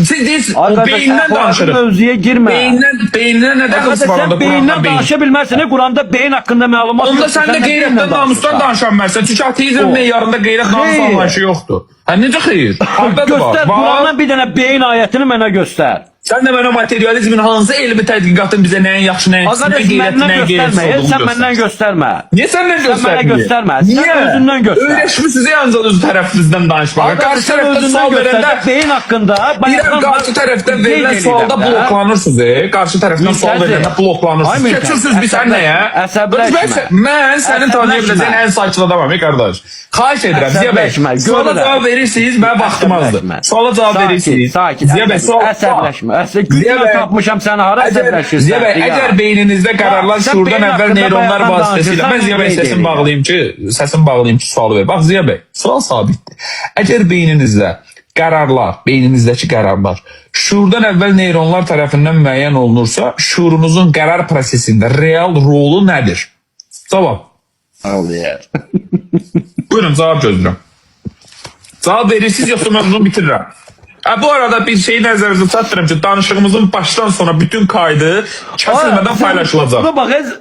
siz deyirsiniz, o Arkadaş, beyindən əxlaqın danışırıq. mövzuya girmə. Beyindən nə Arkadaş, dəxilsi var onda sən beyindən Qurandan beyin? danışa bilməzsən. Quranda beyin haqqında məlumat Onda yoxdur, sən də nə qeyrətdən, beyinlə namusdan danışırsan? danışan bilməzsən. Çünki ateizm O. meyarında qeyrət, namus Xeyr. anlayışı yoxdur. Hə, necə xeyir? Hardadır Göstər, bax? Qurandan bir dənə beyin ayətini mənə göstər. Sən də mənə materializmin hansı elmi tədqiqatın bizə nəyin yaxşı, nəyin pis, Arkadaş, nəyin qeyrətli, məndən nəyin göstərmə. qeyrətsiz Sən olduğunu məndən göstər. göstərmə. Niyə səndən Sən mənə göstərmir? göstərmə. Sən Niyə? özündən göstər. Öyrəşmişsiniz ya ancaq öz tərəfinizdən danışmağa. Arkadaş, Qarşı sən tərəfdən özündən sual göstər. verəndə Beyin haqqında. Deyirəm, qarşı tərəfdən qeyd verilən edirəm sualda də. bloklanırsınız. Qarşı tərəfdən sual Mültəzi. verəndə Ay, bloklanırsınız. Mültəzi, Keçirsiniz bir sən nəyə? əsəbləşmə. Mən sənin tanıya Əsəbləşmə. biləcəyin ən sakit adamam, qardaş. Xahiş edirəm, Ziya bəy. Əsəbləşmə, Suala görürəm. cavab verirsiniz, mən vaxtım azdır. Əsəbləşmə. Suala cavab verirsiniz. Sakit, Ziya bəy, əsəbləşmə. Ziya Güclə bəy, tapmışam səni, hara əsəbləşirsən? Ziya bəy, əgər beyninizdə qərarlar Sən şuurdan beyin əvvəl haqqında neyronlar bayaqdan vasitəsilə. danışırsan, Mən Ziya bəy qeyd səsini edirəm. bağlayım ki, sualı ver. Bax Ziya bəy, sual sabitdir. Əgər beyninizdə qərarlar, beyninizdəki qərarlar şuurdan əvvəl neyronlar tərəfindən müəyyən olunursa, şuurunuzun qərar prosesində real rolu nədir? Cavab. Ağlayır. Buyurun, cavab gözləyirəm. Cavab verirsiniz, yoxsa mən bunu bitirirəm. Bu arada bir şeyi nəzərinizə çatdırım ki, danışığımızın başdan sona bütün kaydı kəsilmədən paylaşılacaq. Buna bax,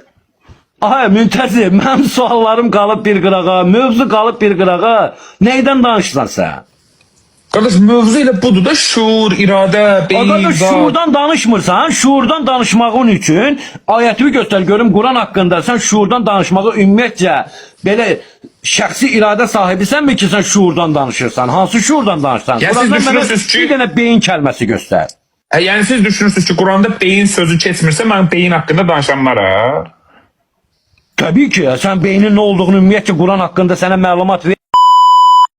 aha, Mültəzi, mənim suallarım qalıb bir qırağa, mövzu qalıb bir qırağa. Neydən danışsan sən? Qardaş, mövzu elə budur da şuur, iradə, beyin, Arkadaş, şuurdan danışmırsan, şuurdan danışmağın üçün ayətimi göstər görüm Quran haqqında sən şuurdan danışmağı ümumiyyətcə belə şəxsi iradə sahibisənmi ki sən şuurdan danışırsan? Hansı şuurdan danışırsan? Ya siz Qurandan mənə düşünürsünüz ki- bir dənə beyin kəlməsi göstər. Yəni siz düşünürsünüz ki, Quranda beyin sözü keçmirsə, mən beyin haqqında danışanlara. Təbii ki, sən beynin nə olduğunu ümumiyyətcə Quran haqqında sənə məlumat ver.